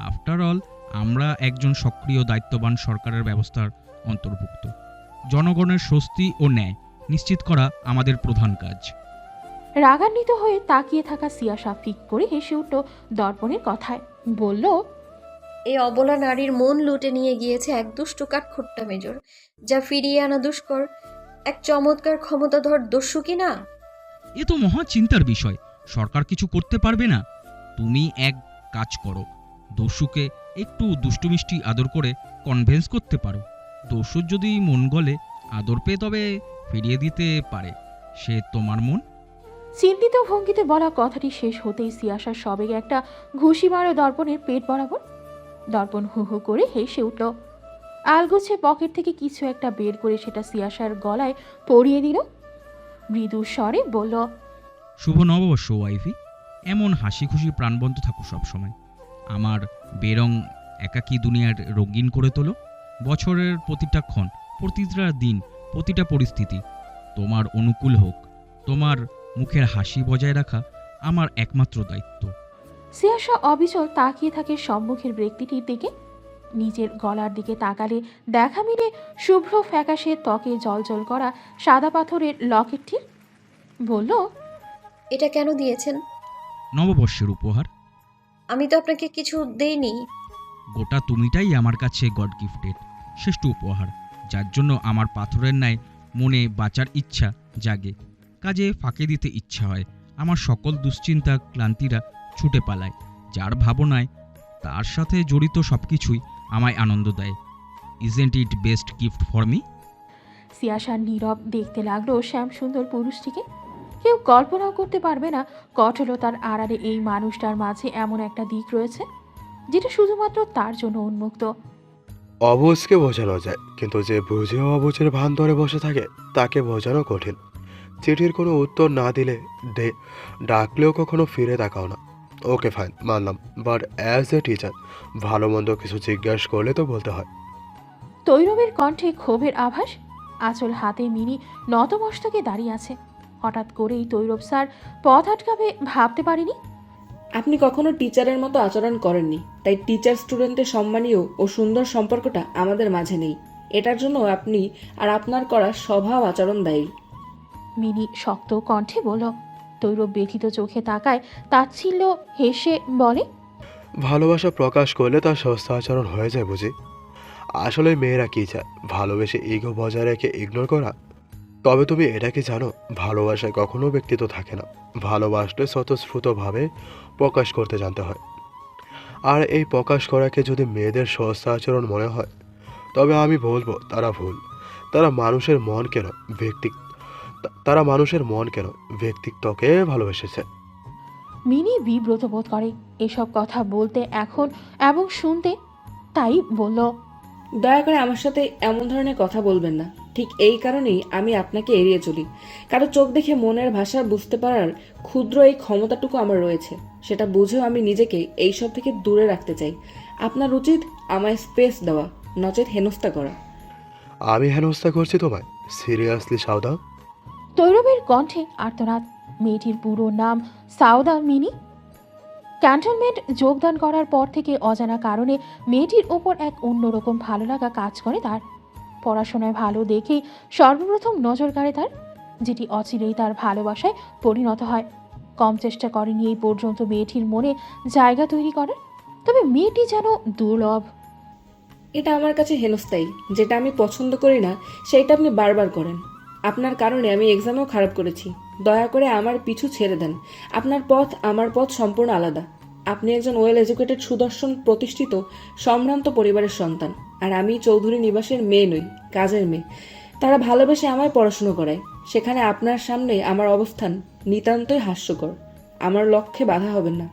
আফটার অল আমরা একজন সক্রিয় দায়িত্ববান সরকারের ব্যবস্থার অন্তর্ভুক্ত। জনগণের স্বস্তি ও ন্যায় নিশ্চিত করা আমাদের প্রধান কাজ। রাগান্বিত হয়ে তাকিয়ে থাকা সিয়াসা ফিক করে হেসে উঠল দর্পণের কথায়। বলল, এই অবলা নারীর মন লুটে নিয়ে গিয়েছে এক দুষ্টু কাঠখোট্টা মেজর, যা ফিরিয়ে আনা দুষ্কর। এক চমৎকার ক্ষমতাধর দস্যু কি না? এ তো মহা চিন্তার বিষয়। সরকার কিছু করতে পারবে না? তুমি এক কাজ করো, দস্যুকে একটু দুষ্টুমিষ্টি আদর করে কনভেন্স করতে পারো। দস্যুর যদি মন গলে আদর পেয়ে তবে ফিরিয়ে দিতে পারে। সে তোমার মন। চিন্তিত ভঙ্গিতে বলা কথাটি শেষ হতেই সিয়াসার সবেগে একটা ঘুষি মারো দর্পণের পেট বরাবর। দর্পণ হু হু করে হেসে উঠল। আলগোছে পকেট থেকে কিছু একটা বের করে সেটা সিয়াসার গলায় পরিয়ে দিল। মৃদু স্বরে বলল, শুভ নববর্ষ ওয়াইফি। এমন হাসি খুশি প্রাণবন্ত থাকো সবসময়। আমার বেরং একাকী দুনিয়ার রঙিন করে তোলো। বছরের প্রতিটা ক্ষণ, প্রতিটা দিন, প্রতিটা পরিস্থিতি তোমার অনুকূল হোক। তোমার মুখের হাসি বজায় রাখা আমার একমাত্র দায়িত্ব। সিয়াসা অবিচল তাকিয়ে থাকে সম্মুখের ব্যক্তিটির দিকে। নিজের গলার দিকে তাকালে দেখা মিলে শুভ্র ফ্যাকাশে ত্বকে জলজল করা সাদা পাথরের লকেটটি। বলল, এটা কেন দিয়েছেন? নববর্ষের উপহার। আমি তো আপনাকে কিছু দেইনি। গোটা তুমিটাই আমার কাছে গড গিফটেড শ্রেষ্ঠ উপহার, যার জন্য আমার পাথরের ন্যায় মনে বাঁচার ইচ্ছা জাগে, কাজে ফাঁকে দিতে ইচ্ছা হয়। আমার সকল দুশ্চিন্তা ক্লান্তিরা ছুটে পালায়। যার ভাবনায় তার সাথে জড়িত সবকিছুই আমায় আনন্দ দেয়। Isn't it best gift for me? Siyasa নীরব দেখতে লাগলো শ্যাম সুন্দর পুরুষটিকে। কেউ কল্পনাও করতে পারবে না কঠোরতার আড়ালে এই মানুষটার মাঝে এমন একটা দিক রয়েছে যেটা শুধুমাত্র তার জন্য উন্মুক্ত। অবুঝকে বোঝানো যায়, কিন্তু যে বুঝেও অবুঝের ভান ধরে বসে থাকে তাকে বোঝানো কঠিন। চিঠির কোনো উত্তর না দিলে ডাকলেও কখনো ফিরে তাকাও না। ওকে ফাইন, মানলাম, বাট অ্যাজ এ টিচার ভালো মন্দ কিছু জিজ্ঞাসা করলে তো বলতে হয়। তৈরবের কণ্ঠে ক্ষোভের আভাস। আঁচল হাতে মিনি নতমস্তকে দাঁড়িয়ে আছে। হঠাৎ করেই তৈরব স্যার পথ আটকাবে ভাবতে পারিনি। আপনি কখনো টিচারের মতো আচরণ করেননি, তাই টিচার স্টুডেন্টের সম্মানীয় ও সুন্দর সম্পর্কটা আমাদের মাঝে নেই। এটার জন্য আপনি আর আপনার করা স্বভাব আচরণ দায়ী। মিনি শক্ত কণ্ঠে বলল। তৈরব ব্যথিত চোখে তাকায়, তাচ্ছিল্য হেসে বলে, ভালোবাসা প্রকাশ করলে তার সস্তা আচরণ হয়ে যায় বুঝি? আসলে মেয়েরা কি চায়? ভালোবেসে ইগো বজায় রেখে ইগনোর করা। তবে তুমি এটা কি জানো, ভালোবাসায় কখনো ব্যক্তিত্ব থাকে না। ভালোবাসলে স্বতঃস্ফূর্তভাবে প্রকাশ করতে জানতে হয়। আর এই প্রকাশ করাকে যদি মেয়েদের সস্তা আচরণ মনে হয় তবে আমি বলবো তারা ভুল। তারা মানুষের মন কেন ব্যক্তিত্বকে ভালোবেসেছে। মিনি বিব্রত বোধ করে এসব কথা বলতে এখন এবং শুনতে, তাই বলল, দয়া করে আমার সাথে এমন ধরনের কথা বলবেন না। ঠিক এই কারণেই আমি আপনাকে এড়িয়ে চলি। কারো চোখ দেখে মনের ভাষা বুঝতে পারার ক্ষুদ্র এই ক্ষমতাটুকু আমার রয়েছে। সেটা বুঝেও আমি নিজেকে এইসব থেকে দূরে রাখতে চাই। আপনার উচিত আমায় স্পেস দেওয়া, নচেত হেনস্থা করা। আমি হেনস্থা করছি তোমায়? সিরিয়াসলি সাউদা? তৈরবের কণ্ঠে আর্তনাদ। মেয়েটির পুরো নাম সাউদা মিনি। ক্যান্টনমেন্ট যোগদান করার পর থেকে অজানা কারণে মেয়েটির ওপর এক অন্যরকম ভালো লাগা কাজ করে তার। পড়াশোনায় ভালো দেখেই সর্বপ্রথম নজর কাড়ে তার, যেটি অচিরেই তার ভালোবাসায় পরিণত হয়। কম চেষ্টা করেনি এই পর্যন্ত মেয়েটির মনে জায়গা তৈরি করার। তবে মেয়েটি যেন দুর্লভ। এটা আমার কাছে হেনস্থায়ী। যেটা আমি পছন্দ করি না সেইটা আপনি বারবার করেন। আপনার কারণে আমি এক্সামেও খারাপ করেছি। দয়া করে আমার পিছু ছেড়ে দেন। আপনার পথ আমার পথ সম্পূর্ণ আলাদা। আপনি একজন ওয়েল এডুকেটেড, সুদর্শন, প্রতিষ্ঠিত, সম্ভ্রান্ত পরিবারের সন্তান। আর আমি চৌধুরী নিবাসের মেয়ে নই, কাজের মেয়ে। তারা ভালোবেসে আমায় পড়াশুনো করায়। সেখানে আপনার সামনে আমার অবস্থান নিতান্তই হাস্যকর। আমার লক্ষ্যে বাধা হবেন না,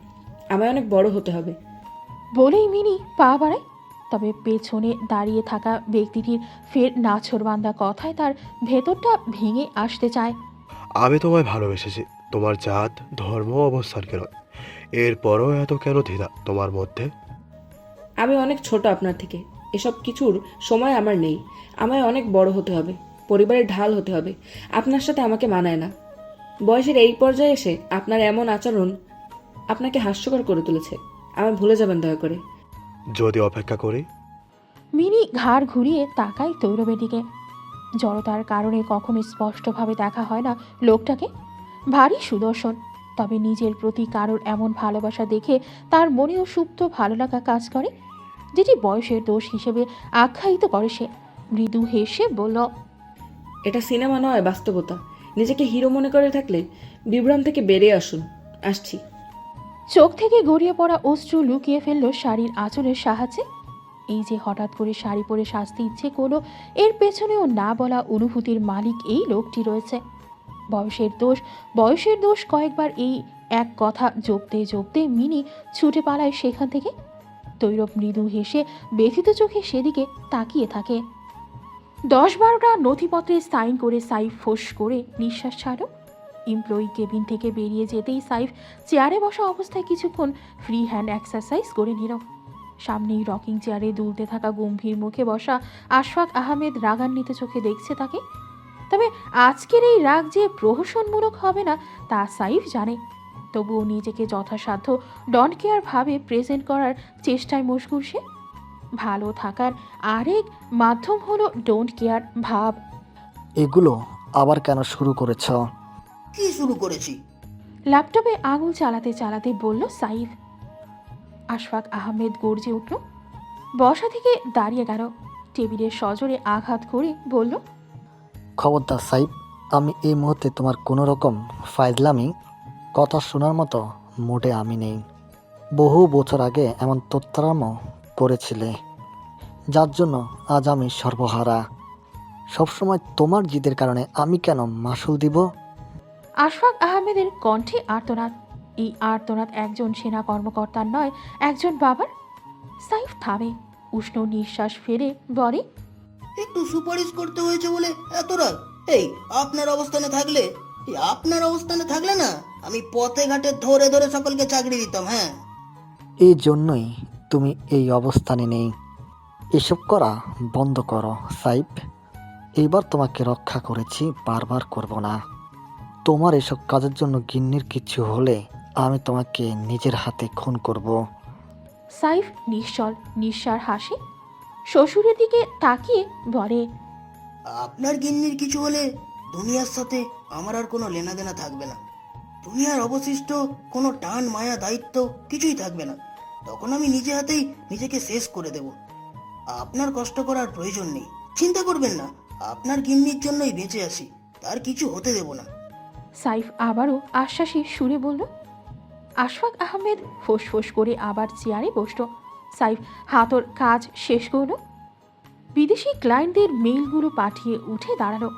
আমায় অনেক বড় হতে হবে। বলেই মিনি পা বাড়ায়। তবে পেছনে দাঁড়িয়ে থাকা ব্যক্তিটির ফের নাছোড়বান্দা কথায় তার ভেতরটা ভেঙে আসতে চায়। আমি তোমায় ভালোবেসেছি, তোমার জাত ধর্ম অবস্থানকে নয়। এরপরও এত কেন দ্বিধা তোমার মধ্যে? আমি অনেক ছোট আপনার থেকে, এসব কিছুর সময় আমার নেই। আমায় অনেক বড় হতে হবে, পরিবারের ঢাল হতে হবে। আপনার সাথে আমাকে মানায় না। বয়সের এই পর্যায়ে এসে আপনার এমন আচরণ আপনাকে হাস্যকর করে তুলেছে। আমায় ভুলে যাবেন দয়া করে। যদি অপেক্ষা করি? মিনি ঘাড় ঘুরিয়ে তাকায় তৈরবের দিকে। জড়তার কারণে কখনো স্পষ্টভাবে দেখা হয় না লোকটাকে। ভারী সুদর্শন, তবে নিজের প্রতি কারোর এমন ভালোবাসা দেখে তার মনেও সুপ্ত ভালো লাগা কাজ করে, যেটি বয়সের দোষ হিসেবে আখ্যায়িত করে সে। মৃদু হেসে বলল, এটা সিনেমা নয়, বাস্তবতা। নিজেকে হিরো মনে করে থাকলে বিভ্রম থেকে বেরিয়ে আসুন। আসছি। চোখ থেকে গড়িয়ে পড়া অশ্রু লুকিয়ে ফেলল শাড়ির আঁচলের সাহায্যে। এই যে হঠাৎ করে শাড়ি পরে সাজতে ইচ্ছে করলো, এর পেছনেও না বলা অনুভূতির মালিক এই লোকটি রয়েছে। বয়সের দোষ কয়েকবার এই এক কথা জপতে জপতে মিনি ছুটে পালায় সেখান থেকে। তৈরব মৃদু হেসে ব্যথিত চোখে সেদিকে তাকিয়ে থাকে। 10-12টা নথিপত্রে সাইন করে সাইফ ফোঁস করে নিঃশ্বাস ছাড়ল। এমপ্লয়ি কেবিন থেকে বেরিয়ে যেতেই সাইফ চেয়ারে বসা অবস্থায় কিছুক্ষণ ফ্রি হ্যান্ড এক্সারসাইজ করে নিল। সামনেই রকিং চেয়ারে দুলতে থাকা গম্ভীর মুখে বসা আশফাক আহমেদ রাগান্বিত চোখে দেখছে তাকে। তবে আজকের এই রাগ যে প্রহসনমূলক হবে না তা সাইফ জানে। তবুও নিজেকে যথাসাধ্য ডন্ট কেয়ার ভাবে প্রেজেন্ট করার চেষ্টায় মশগুল সে। ভালো থাকার আরেক মাধ্যম হলো ডোন্ট কেয়ার ভাব। এগুলো আবার কেন শুরু করেছ? কি শুরু করেছি? ল্যাপটপে আঙুল চালাতে চালাতে বলল সাইফ। আশফাক আহমেদ গর্জে উঠল, বসা থেকে দাঁড়িয়ে গেল, টেবিলের সজোরে আঘাত করে বলল, খবরদার সাইব, আমি এই মুহূর্তে তোমার কোনো রকম ফাইজলামি কথা শোনার মতো মোটে আমি নেই। বহু বছর আগে এমন তোত্তরামও করেছিলে, যার জন্য আজ আমি সর্বহারা। সবসময় তোমার জিদের কারণে আমি কেন মাসুল দিব? আশফাক আহমেদের কণ্ঠে আর্তনাদ। এই আর্তনাদ একজন সেনা কর্মকর্তার নয়, একজন বাবার। সাইফ থামে, উষ্ণ নিঃশ্বাস ফেলে বলে, একটু সুপারিশ করতে হয়েছে বলে এত রাগ? আপনার অবস্থানে থাকলে না আমি পথে ঘাটে ধরে ধরে সকলকে চাকরি দিতাম। হ্যাঁ, এই জন্যই তুমি এই অবস্থানে নেই। এসব করা বন্ধ করো সাইব। এইবার তোমাকে রক্ষা করেছি, বারবার করব না। তোমার এসব কাজের জন্য গিন্নির কিছু হলে আমি তোমাকে নিজের হাতে খুন করব। সাইফ নিশ্চল নিঃশ্বার হাসি শ্বশুরের দিকে তাকিয়ে বলে, আপনার গিন্নির কিছু হলে দুনিয়ার সাথে আমার আর কোনো লেনাদেনা থাকবে না। দুনিয়ার অবশিষ্ট কোনো টান মায়া দায়িত্ব কিছুই থাকবে না। তখন আমি নিজে হাতেই নিজেকে শেষ করে দেব। আপনার কষ্ট করার প্রয়োজন নেই, চিন্তা করবেন না। আপনার গিন্নির জন্যই বেঁচে আছি, তার কিছু হতে দেব না। সাইফ আবারও আশ্বাসী সুরে বলল। আশফাক আহমেদ ফোঁস করে আবার চেয়ারে বসল। সাইফ হাতর কাজ শেষ করল, বিদেশি ক্লায়েন্টদের মেইলগুলো পাঠিয়ে উঠে দাঁড়ালো।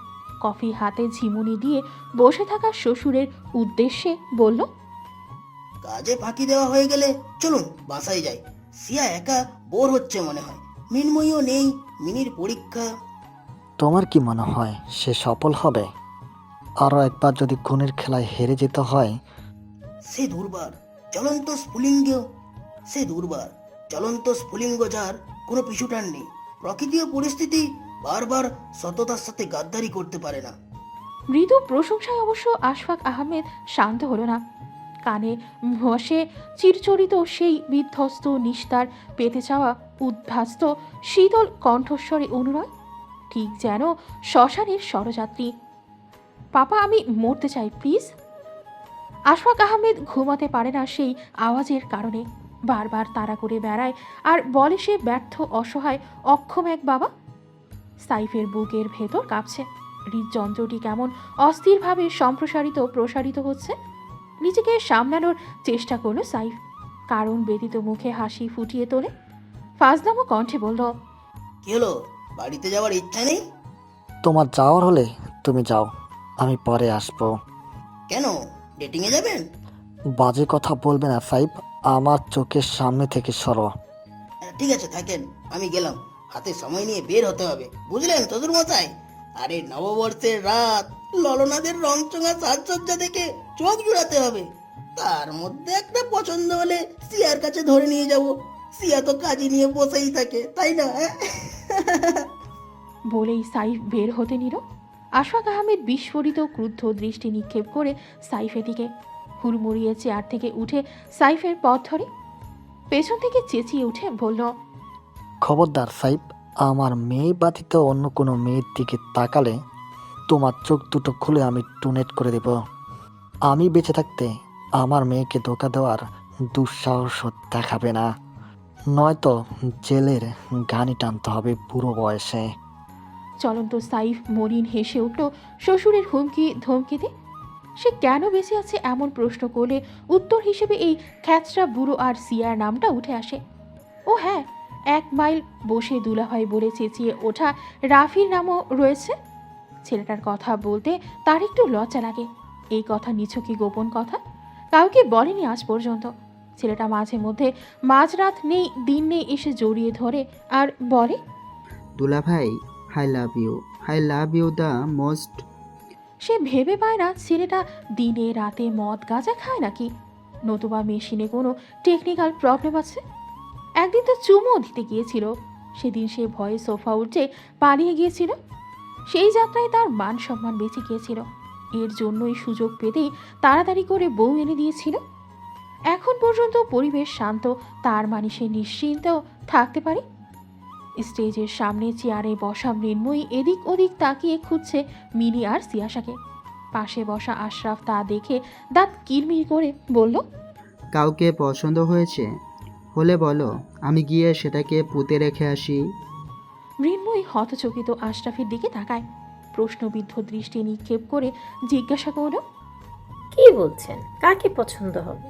কফি হাতে ঝিমুনি দিয়ে বসে থাকা শ্বশুরের উদ্দেশ্যে বলল, কাজে ফাঁকি দেওয়া হয়ে গেলে চলুন বাসায় যাই। সিয়া একা বোর হচ্ছে মনে হয়, মিনময়ীও নেই, মিনির পরীক্ষা। তোমার কি মনে হয় সে সফল হবে? আরও একবার যদি খুনের খেলায় হেরে যেতে হয়? সে দুর্বার চলন্ত স্ফুলিঙ্গ যার কোনো পিছুটান নেই। প্রকৃতি ও পরিস্থিতি বারবার সততার সাথে গাদ্দারি করতে পারে না। মৃদু প্রশংসায় অবশ্য আশফাক আহমেদ শান্ত হলো না। কানে বসে চিরচরিত সেই বিধ্বস্ত নিস্তার পেতে চাওয়া উদ্ভাস্ত শীতল কণ্ঠস্বরে অনুরয়, ঠিক যেন শ্মশানের স্বরযাত্রী। পাপা, আমি মরতে চাই প্লিজ। আশফাক আহমেদ ঘুমাতে পারে না সেই আওয়াজের কারণে। বারবার তাড়া করে বেড়ায় আর বলে সে ব্যর্থ, অসহায়, অক্ষম এক বাবা। সাইফের বুকের ভেতর কাঁপছে, হৃদযন্ত্রটি কেমন অস্থিরভাবে প্রসারিত হচ্ছে। নিজেকে সামলানোর চেষ্টা করলো সাইফ, কারণ ব্যতীত মুখে হাসি ফুটিয়ে তোলে। ফাজলামো কণ্ঠে বলল, কি হলো, বাড়িতে যাওয়ার ইচ্ছা নেই? তোমার যাওয়ার হলে তুমি যাও, আমি পরে আসবো। কেন, ডেটিংয়ে যাবেন? বাজে কথা বলবে না সাইব, আমার চোখের সামনে থেকে সরো। ঠিক আছে থাকেন, আমি গেলাম। হাতে সময় নিয়ে বের হতে হবে, বুঝলেন শ্বশুর মশাই? আরে নববর্ষের রাত, ললনাদের রংচঙা সাজসজ্জা দেখে চোখ জুড়াতে হবে। তার মধ্যে একটা পছন্দ হলে সিয়ার কাছে ধরে নিয়ে যাব। সিয়া তো কাজী নিয়ে বসেই থাকে, তাই না? বলেই সাইফ বের হতে নিল। আশফাক আহমেদ বিস্ফোরিত ক্রুদ্ধ দৃষ্টি নিক্ষেপ করে সাইফের দিকে হুড়মুড়িয়ে চেয়ার থেকে উঠে সাইফের পথ ধরে পেছন থেকে চেঁচিয়ে উঠে বলল, খবরদার সাইব, আমার মেয়ে ব্যতীত অন্য কোনো মেয়ের দিকে তাকালে তোমার চোখ দুটো খুলে আমি টুনেট করে দেব। আমি বেঁচে থাকতে আমার মেয়েকে ধোকা দেওয়ার দুঃসাহস দেখাবে না, নয়তো জেলের গানি টানতে হবে বুড়ো বয়সে। চলন্ত সাইফ মলিন হেসে উঠল শ্বশুরের হুমকি ধমকিতে। সে কেন বেঁচে আছে এমন প্রশ্ন করলে উত্তর হিসেবে এই খ্যাচরা বুড়ো আর সিয়ার নামটা উঠে আসে। ও হ্যাঁ, 1 মাইল বসে দুলাভাই বলে চেঁচিয়ে ওঠা রাফির নামও রয়েছে। ছেলেটার কথা বলতে তার একটু লজ্জা লাগে। এই কথা নিছকই গোপন কথা, কাউকে বলেনি আজ পর্যন্ত। ছেলেটা মাঝে মধ্যে মাঝরাত নেই দিন নেই এসে জড়িয়ে ধরে আর বলে, দুলাভাই, I love you the most. সে ভেবে পায় না ছেলেটা দিনে রাতে মদ গাঁজা খায় নাকি, নতুবা মেশিনে কোনো টেকনিক্যাল প্রবলেম আছে। একদিন তো চুমো দিতে গিয়েছিল, সেদিন সে ভয়ে সোফা উঠে পালিয়ে গিয়েছিল। সেই যাত্রায় তার মান সম্মান বেঁচে গিয়েছিল। এর জন্যই সুযোগ পেতেই তাড়াতাড়ি করে বউ এনে দিয়েছিল। এখন পর্যন্ত পরিবেশ শান্ত, তার মানে সে নিশ্চিন্তেও থাকতে পারে। স্টেজের সামনে চেয়ারে বসা মৃন্ময়ী এদিক ওদিক তাকিয়ে খুঁজছে মিনি আর সিয়াশাকে। পাশে বসা আশরাফ তা দেখে দাঁত কিরমির করে বলল, কাউকে পছন্দ হয়েছে হলে বলো, আমি গিয়ে সেটাকে পুঁতে রেখে আসি। মৃন্ময়ী হতচকিত আশরাফের দিকে তাকায়, প্রশ্নবিদ্ধ দৃষ্টি নিক্ষেপ করে জিজ্ঞাসা করল, কি বলছেন, কাকে পছন্দ হবে?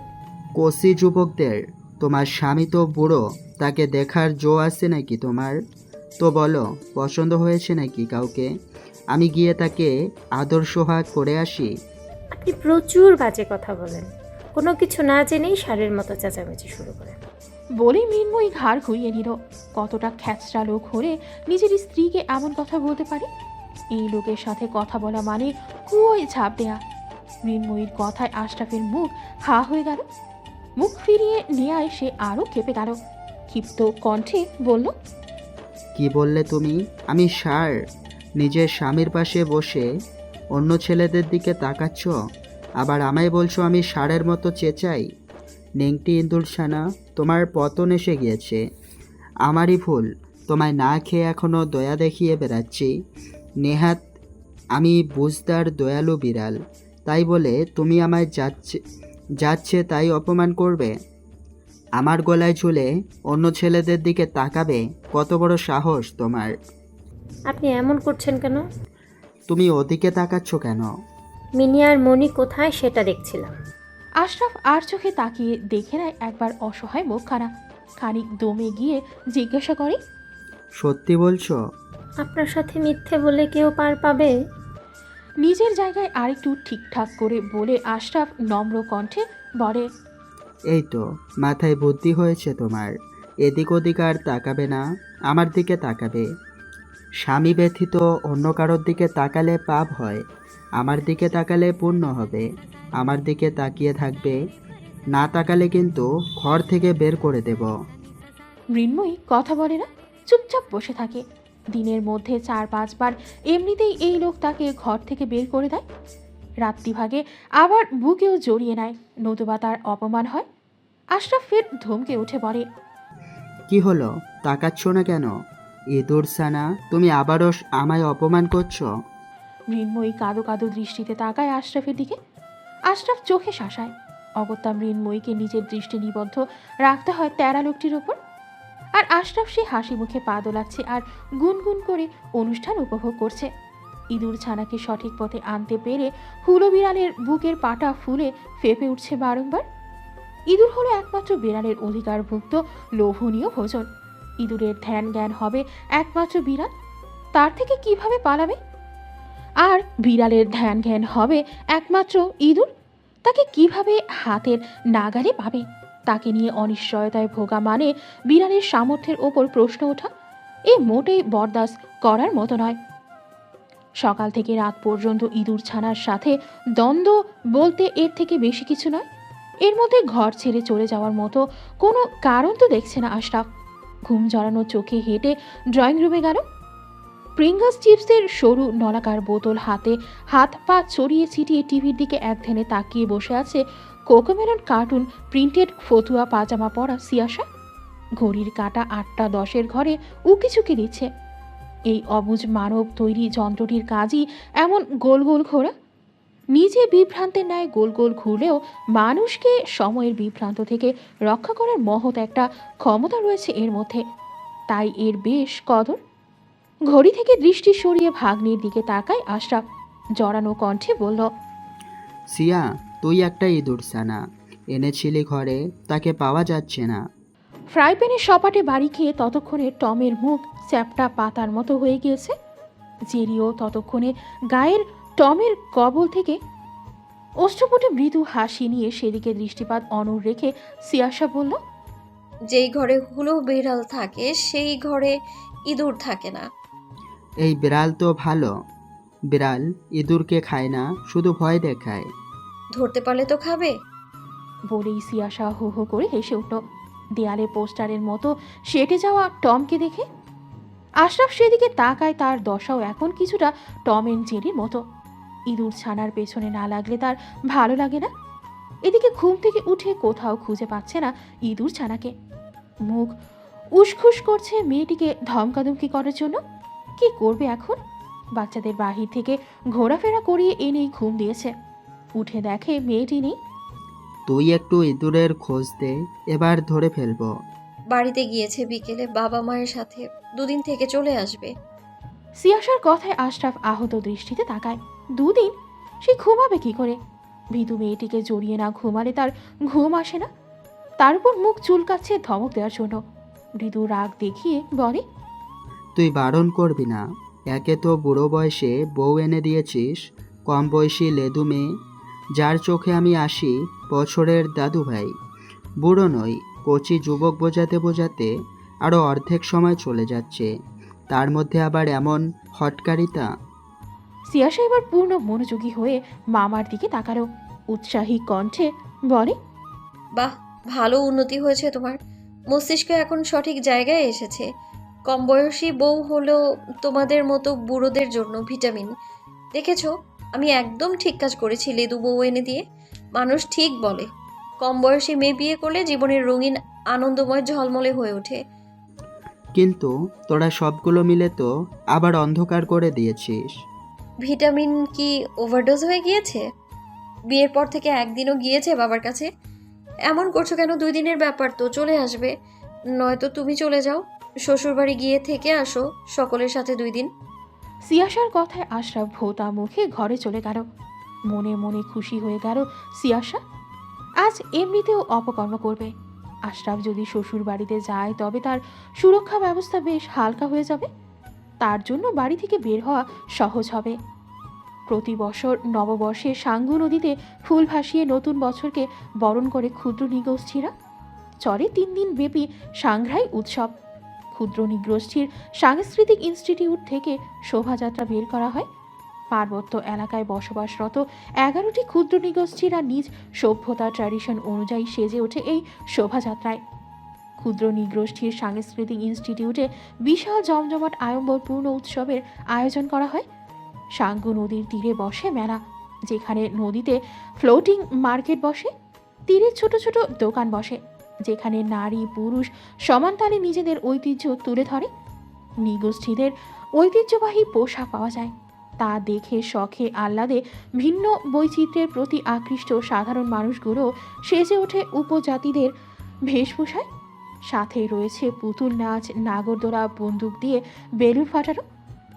কোসি যুবকদের। তোমার স্বামী তো বুড়ো, তাকে দেখার জো আছে নাকি তোমার? তো বলো, পছন্দ হয়েছে নাকি কাউকে? আমি গিয়ে তাকে আদর সোহাগ করে আসি। আপনি প্রচুর বাজে কথা বলেন, কোনো কিছু না জেনেই ষাঁড়ের মতো চেঁচামেচি শুরু করেন। বলে মৃন্ময়ী ঘাড় ঘুরিয়ে নিল। কতটা খ্যাচরা লোক হলে নিজের স্ত্রীকে এমন কথা বলতে পারে? এই লোকের সাথে কথা বলা মানে কুয়োয় ঝাঁপ দেয়া। মৃন্ময়ীর কথায় আশরাফের মুখ হা হয়ে গেল। মুখ ফিরিয়ে নেয় সে আরও কেঁপে গেল। ক্ষিপ্ত কণ্ঠে বলল, কি বললে তুমি? আমি ষাঁড়? নিজের স্বামীর পাশে বসে অন্য ছেলেদের দিকে তাকাচ্ছ, আবার আমায় বলছো আমি ষাঁড়ের মতো চেঁচাই? নেংটি ইন্দুর ছানা, তোমার পতন এসে গিয়েছে। আমারই ভুল, তোমায় না খেয়ে এখনও দয়া দেখিয়ে বেড়াচ্ছি। নেহাত আমি বুঝদার দয়ালু বিড়াল, তাই বলে তুমি আমায় যাচ্ছে তাই অপমান করবে? আমার গলায় ঝুলে অন্য ছেলেদের দিকে তাকাবে? কত বড় সাহস তোমার? আপনি এমন করছেন কেন? তুমি ওদিকে তাকাচ্ছ কেন? মিনি আর মনি কোথায় সেটা দেখছিলাম। আশরাফ আর চোখে তাকিয়ে দেখে নেয় একবার অসহায় মুখখানা। খানিক দমে গিয়ে জিজ্ঞাসা করে, সত্যি বলছো? আপনার সাথে মিথ্যে বলে কেউ পার পাবে? নিজের জায়গায় আরেকটু ঠিকঠাক করে বলে আশরাফ নম্র কণ্ঠে বলে, এই তো মাথায় বুদ্ধি হয়েছে তোমার। এদিক ওদিক আর তাকাবে না, আমার দিকে তাকাবে। স্বামী ব্যথিত অন্য কারোর দিকে তাকালে পাপ হয়, আমার দিকে তাকালে পুণ্য হবে। আমার দিকে তাকিয়ে থাকবে, না তাকালে কিন্তু ঘর থেকে বের করে দেব। মৃন্ময়ী কথা বলে না, চুপচাপ বসে থাকে। দিনের মধ্যে 4-5 বার এমনিতেই এই লোক তাকে ঘর থেকে বের করে দেয়। রাত্রিভাগে আবার বুকেও জড়িয়ে নেয়, নতুবা তার অপমান হয়। আশরাফ ফের ধমকে উঠে পড়ে, কি হলো, তাকাচ্ছ না কেন? ইঁদুর সানা, তুমি আবারও আমায় অপমান করছো? মৃন্ময়ী কাদো কাদো দৃষ্টিতে তাকায় আশরাফের দিকে। আশরাফ চোখে শাসায়। অগত্যা মৃন্ময়ীকে নিজের দৃষ্টি নিবদ্ধ রাখতে হয় তেরা লোকটির ওপর। আর আশরাফ সে হাসি মুখে পা দোলাচ্ছে আর গুনগুন করে অনুষ্ঠান উপভোগ করছে। ইঁদুর ছানাকে সঠিক পথে আনতে পেরে হুলো বিড়ালের বুকের পাটা ফুলে ফেপে উঠছে বারংবার। ইঁদুর হলো একমাত্র বিড়ালের অধিকারভুক্ত লোভনীয় ভোজন। ইঁদুরের ধ্যান জ্ঞান হবে একমাত্র বিড়াল, তার থেকে কিভাবে পালাবে? আর বিড়ালের ধ্যান জ্ঞান হবে একমাত্র ইঁদুর, তাকে কিভাবে হাতের নাগালে পাবে? তাকে নিয়ে অনিশ্চয়তায় ভোগা মানে বিড়ালের সামর্থ্যের ওপর প্রশ্ন ওঠা, এ মোটেই বরদাস্ত করার মতো নয়। সকাল থেকে রাত পর্যন্ত ইঁদুর ছানার সাথে দ্বন্দ্ব বলতে এর থেকে বেশি কিছু নয়। এর মধ্যে ঘর ছেড়ে চলে যাওয়ার মতো কোনো কারণ তো দেখছে না আশরাফ। ঘুম জড়ানো চোখে হেঁটে ড্রয়িং রুমে গেল। প্রিঙ্গলস চিপসের সরু নলাকার বোতল হাতে হাত পা ছড়িয়ে ছিটিয়ে টিভির দিকে একধ্যানে তাকিয়ে বসে আছে কোকোমেলন কার্টুন প্রিন্টেড ফতুয়া পাজামা পরা সিয়াসা। ঘড়ির কাঁটা 8:10 ঘরে উকিঝুঁকি দিচ্ছে। এই অবুঝ মানব তৈরি যন্ত্রটির কাজই এমন গোল গোল ঘোরা। নিজে বিভ্রান্তের ন্যায় গোল গোল ঘুরলেও মানুষকে সময়ের বিভ্রান্ত থেকে রক্ষা করার মহৎ একটা ক্ষমতা রয়েছে এর মধ্যে, তাই এর বেশ কদর। ঘড়ি থেকে দৃষ্টি সরিয়ে ভাগ্নির দিকে তাকায় আশরাফ, জড়ানো কণ্ঠে বলল, সিয়া, তুই একটা ইঁদুর ছানা এনেছিলি ঘরে, তাকে পাওয়া যাচ্ছে না। ফ্রাই প্যানের সপাটে বাড়ি খেয়ে ততক্ষণে টমের মুখ চ্যাপটা পাতার মতো হয়ে গিয়েছে। জেরিও ততক্ষণে গায়ের টমের কবল থেকে অষ্টপুটে মৃদু হাসি নিয়ে সেদিকে দৃষ্টিপাত অনড় রেখে সিয়াসা বলল, যেই ঘরে হুলো বিড়াল থাকে সেই ঘরে ইঁদুর থাকে না। এই বিড়াল তো ভালো, বিড়াল ইঁদুরকে খায় না, শুধু ভয় দেখায়। ধরতে পারলে তো খাবে। বলেই সিয়াসা হো হো করে হেসে উঠল দেয়ালে পোস্টারের মতো সেটে যাওয়া টমকে দেখে। আশরাফ সেদিকে তাকায়, তার দশাও এখন কিছুটা টম এন্ড জেরির মতো। ইঁদুর ছানার পেছনে না লাগলে তার ভালো লাগে না। এদিকে ঘুম থেকে উঠে কোথাও খুঁজে পাচ্ছে না ইঁদুর ছানাকে। মুখ উসখুস করছে মেয়েটিকে ধমকাধমকি করার জন্য। কি করবে এখন? বাচ্চাদের বাহির থেকে ঘোরাফেরা করিয়ে এনেই ঘুম দিয়েছে। উঠে দেখে মেয়েটি নেই। তুই একটু ইঁদুরের খোঁজ দে, এবার ধরে ফেলবো। বাড়িতে গিয়েছে বিকেলে বাবা মায়ের সাথে, 2 দিন থেকে চলে আসবে। সিয়াসার কথায় আশরাফ আহত দৃষ্টিতে তাকায়। 2 দিন? সে ঘুমাবে কি করে? ভিতু মেয়েটিকে জড়িয়ে না ঘুমালে তার ঘুম আসে না। তার উপর মুখ চুলকাচ্ছে ধমক দেওয়ার জন্য। মৃদু রাগ দেখিয়ে বলে, তুই বারণ করবি না। একে তো বুড়ো বয়সে বউ এনে দিয়েছিস, কম বয়সী লেদু মেয়ে, যার চোখে আমি 80 বছরের দাদু ভাই। বুড়ো নই, কচি যুবক বোঝাতে বোঝাতে আরও অর্ধেক সময় চলে যাচ্ছে, তার মধ্যে আবার এমন হটকারিতা। সিয়াসা এবার পূর্ণ মনোযোগী হয়ে মামার দিকে তাকালো। উৎসাহী কণ্ঠে বলে, বাহ, ভালো উন্নতি হয়েছে তোমার। মস্তিষ্ক এখন সঠিক জায়গায় এসেছে। কম বয়সী বউ হলো তোমাদের মতো বুড়োদের জন্য ভিটামিন। দেখেছো, আমি একদম ঠিক কাজ করেছি লেদু বউ এনে দিয়ে। মানুষ ঠিক বলে, কম বয়সী মেয়ে বিয়ে করলে জীবনের রঙিন আনন্দময় ঝলমলে হয়ে ওঠে। কিন্তু তোরা সবগুলো মিলে তো আবার অন্ধকার করে দিয়েছিস। ভিটামিন কি ওভারডোজ হয়ে গিয়েছে? বিয়ের পর থেকে একদিনও গিয়েছে বাবার কাছে? এমন করছো কেন? 2 দিনের ব্যাপার তো, চলে আসবে। নয়তো তুমি চলে যাও, শ্বশুরবাড়ি গিয়ে থেকে আসো সকলের সাথে 2 দিন। সিয়াসার কথায় আশরাফ ভোতা মুখে ঘরে চলে গেল। মনে মনে খুশি হয়ে গেল সিয়াসা। আজ এমনিতেও অপকর্ম করবে। আশরাফ যদি শ্বশুর বাড়িতে যায় তবে তার সুরক্ষা ব্যবস্থা বেশ হালকা হয়ে যাবে। তার জন্য বাড়ি থেকে বের হওয়া সহজ হবে। প্রতি বছর নববর্ষে সাঙ্গু নদীতে ফুল ভাসিয়ে নতুন বছরকে বরণ করে ক্ষুদ্র নৃগোষ্ঠীরা। চলে 3 দিন ব্যাপী সাংঘ্রাই উৎসব। ক্ষুদ্র নৃগোষ্ঠীর সাংস্কৃতিক ইনস্টিটিউট থেকে শোভাযাত্রা বের করা হয়। পার্বত্য এলাকায় বসবাসরত 11টি ক্ষুদ্র নৃগোষ্ঠীরা নিজ সভ্যতা ট্র্যাডিশন অনুযায়ী সেজে ওঠে এই শোভাযাত্রায়। ক্ষুদ্র নৃগোষ্ঠীর সাংস্কৃতিক ইনস্টিটিউটে বিশাল জমজমাট আড়ম্বরপূর্ণ উৎসবের আয়োজন করা হয়। সাঙ্গু নদীর তীরে বসে মেলা, যেখানে নদীতে ফ্লোটিং মার্কেট বসে। তীরে ছোট ছোট দোকান বসে, যেখানে নারী পুরুষ সমানতালে নিজেদের ঐতিহ্য তুলে ধরে। নৃগোষ্ঠীদের ঐতিহ্যবাহী পোশাক পাওয়া যায়। তা দেখে শখে আহ্লাদে ভিন্ন বৈচিত্র্যের প্রতি আকৃষ্ট সাধারণ মানুষগুলো সেজে ওঠে উপজাতিদের বেশভূষায়। সাথে রয়েছে পুতুল নাচ, নাগরদোলা, বন্দুক দিয়ে বেলুন ফাটানো,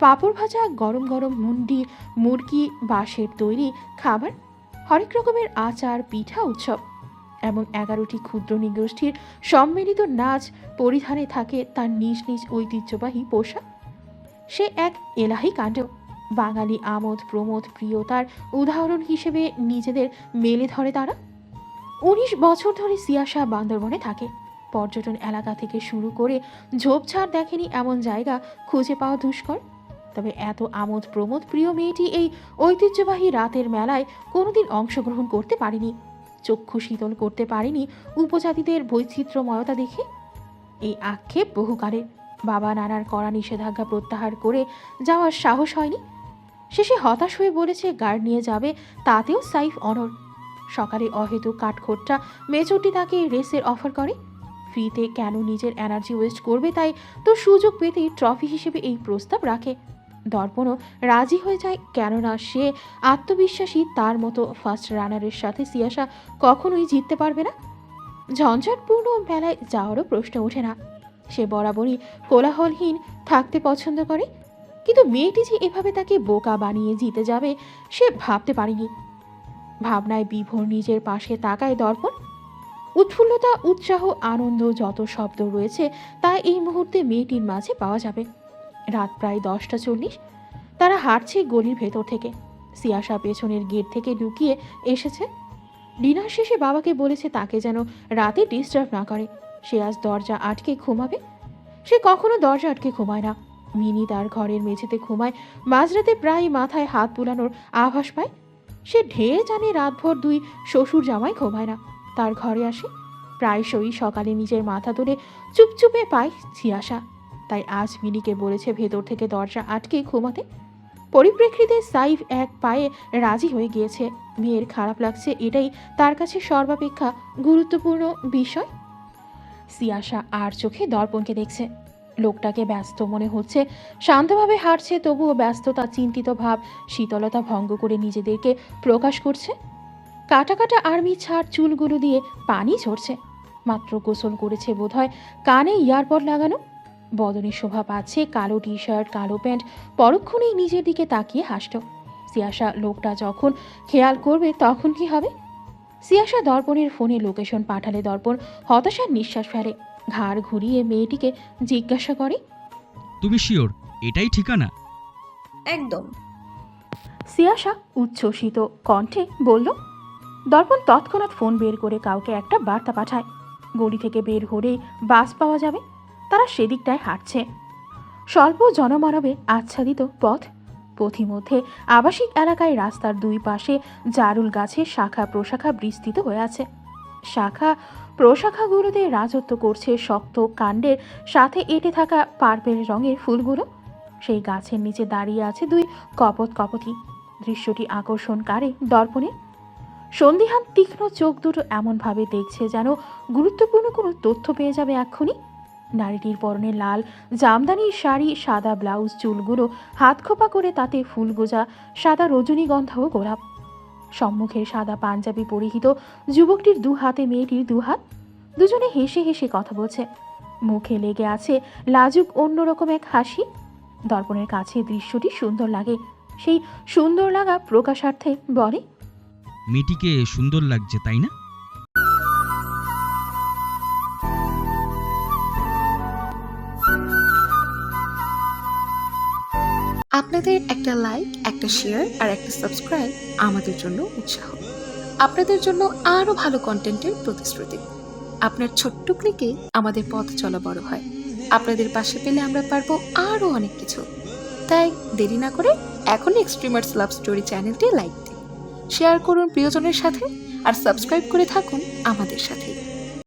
পাঁপড় ভাজা, গরম গরম মুন্ডি, মুরগি, বাঁশের তৈরি খাবার, হরেক রকমের আচার, পিঠা উৎসব। এবং 11টি ক্ষুদ্র নৃগোষ্ঠীর সম্মিলিত নাচ পরিধানে থাকে তার নিজ নিজ ঐতিহ্যবাহী পোশাক। সে এক এলাহি কাণ্ড। বাঙালি আমোদ প্রমোদ প্রিয়তার উদাহরণ হিসেবে নিজেদের মেলে ধরে তারা। 19 বছর ধরে সিয়াসা বান্দরবনে থাকে। পর্যটন এলাকা থেকে শুরু করে ঝোপঝাড় দেখেনি এমন জায়গা খুঁজে পাওয়া দুষ্কর। তবে এত আমোদ প্রমোদ প্রিয় মেয়েটি এই ঐতিহ্যবাহী রাতের মেলায় কোনোদিন অংশগ্রহণ করতে পারেনি, চক্ষু শীতল করতে পারেনি উপজাতিদের বৈচিত্র্যময়তা দেখে। এই আক্ষেপ বহুকালের। বাবা নানার কড়া নিষেধাজ্ঞা প্রত্যাহার করে যাওয়ার সাহস হয়নি। শেষে হতাশ হয়ে বলেছে গার্ড নিয়ে যাবে, তাতেও সাইফ অনর। সকালে অহেতুক কাঠখোট্টা মেজরটি তাকে রেসের অফার করে। ফ্রিতে কেন নিজের এনার্জি ওয়েস্ট করবে, তাই তো সুযোগ পেতেই ট্রফি হিসেবে এই প্রস্তাব রাখে। দর্পণও রাজি হয়ে যায়, কেননা সে আত্মবিশ্বাসী তার মতো ফার্স্ট রানারের সাথে সিয়াসা কখনোই জিততে পারবে না। ঝঞ্ঝাটপূর্ণ মেলায় যাওয়ারও প্রশ্ন ওঠে না। সে বরাবরই কোলাহলহীন থাকতে পছন্দ করে, কিন্তু মেয়েটি যে এভাবে তাকে বোকা বানিয়ে জিতে যাবে সে ভাবতে পারেনি। ভাবনায় বিভোর নিজের পাশে তাকায় দর্পণ। উৎফুল্লতা, উৎসাহ, আনন্দ যত শব্দ রয়েছে তা এই মুহূর্তে মেয়েটির মাঝে পাওয়া যাবে। রাত প্রায় 10:40। তারা হাঁটছে গলির ভেতর থেকে। সিয়াসা পেছনের গেট থেকে লুকিয়ে এসেছে। ডিনার শেষে বাবাকে বলেছে তাকে যেন রাতে ডিস্টার্ব না করে। সে আজ দরজা আটকে ঘুমাবে। সে কখনো দরজা আটকে ঘুমায় না। মিনি তার ঘরের মেঝেতে ঘুমায়। মাঝরাতে প্রায় মাথায় হাত বুলানোর আভাস পায়। সে ঢের জানে রাতভর 2 শ্বশুর জামাই ঘুমায় না। তার ঘরে আসে প্রায়শই সকালে নিজের মাথা তুলে চুপচুপে পায় সিয়াসা। তাই আজ মিনিকে বলেছে ভেতর থেকে দরজা আটকে ঘুমাতে। পরিপ্রেক্ষিতে সাইফ এক পায়ে রাজি হয়ে গিয়েছে। মেয়ের খারাপ লাগছে, এটাই তার কাছে সর্বাপেক্ষা গুরুত্বপূর্ণ বিষয়। সিয়াসা আর চোখে দর্পণকে দেখছে। লোকটাকে ব্যস্ত মনে হচ্ছে, শান্তভাবে হাঁটছে, তবুও ব্যস্ততা, চিন্তিত ভাব, শীতলতা ভঙ্গ করে নিজেদেরকে প্রকাশ করছে। কাটা কাটা আর্মি ছাড় চুলগুলো দিয়ে পানি ঝরছে। মাত্র গোসল করেছে বোধহয়, কানে ইয়ারপড লাগানো। বদনে শোভা পাচ্ছে কালো টি শার্ট, কালো প্যান্ট। পরক্ষণেই নিজের দিকে তাকিয়ে হাসল। সিয়াসা লোকটা যখন খেয়াল করবে তখন কি হবে? সিয়াসা দর্পণের ফোনে লোকেশন পাঠালে দর্পণ হতাশার নিঃশ্বাস ফেলে। ঘাড় ঘুরিয়ে মেয়েটিকে জিজ্ঞাসা করে, তুমি শিওর এটাই ঠিকানা? একদম। সিয়াসা উচ্ছ্বসিত কণ্ঠে বলল। দর্পণ তৎক্ষণাৎ ফোন বের করে কাউকে একটা বার্তা পাঠায়। গলি থেকে বের হলেই বাস পাওয়া যাবে। তারা সেদিকটায় হাঁটছে। স্বল্প জনমানবে আচ্ছাদিত পথ। পথিমধ্যে আবাসিক এলাকায় রাস্তার 2 পাশে জারুল গাছের শাখা প্রশাখা বিস্তৃত হয়ে আছে। শাখা প্রশাখাগুলোতে রাজত্ব করছে শক্ত কাণ্ডের সাথে এঁটে থাকা পার্পেল রঙের ফুলগুলো। সেই গাছের নিচে দাঁড়িয়ে আছে 2 কপোতি। দৃশ্যটি আকর্ষণকারী দর্পণে। সন্দিহান তীক্ষ্ণ চোখ দুটো এমনভাবে দেখছে যেন গুরুত্বপূর্ণ কোনো তথ্য পেয়ে যাবে এক্ষুনি। নারীটির পরনে লাল জামদানির শাড়ি, সাদা ব্লাউজ, চুলগুলো হাত খোপা করে তাতে ফুল গোজা সাদা রজনীগন্ধা ও গোলাপ। সম্মুখের সাদা পাঞ্জাবি পরিহিত যুবকটির 2 হাতে মেয়েটির 2 হাত। দুজনে হেসে হেসে কথা বলছে। মুখে লেগে আছে লাজুক অন্যরকম এক হাসি। দর্পণের কাছে দৃশ্যটি সুন্দর লাগে। সেই সুন্দর লাগা প্রকাশার্থে বলে, মেয়েটিকে সুন্দর লাগছে তাই না? আপনাদের একটা লাইক, একটা শেয়ার আর একটা সাবস্ক্রাইব আমাদের জন্য উৎসাহ। আপনাদের জন্য আরো ভালো কন্টেন্টের প্রতিশ্রুতি। আপনার ছোট্ট ক্লিকে আমাদের পথ চলা বড় হয়। আপনাদের পাশে পেলে আমরা পারবো আরো অনেক কিছু। তাই দেরি না করে এখনই এক্সট্রিমার্স লাভ স্টোরি চ্যানেলটি লাইক দিন, শেয়ার করুন প্রিয়জনের সাথে, আর সাবস্ক্রাইব করে থাকুন আমাদের সাথে।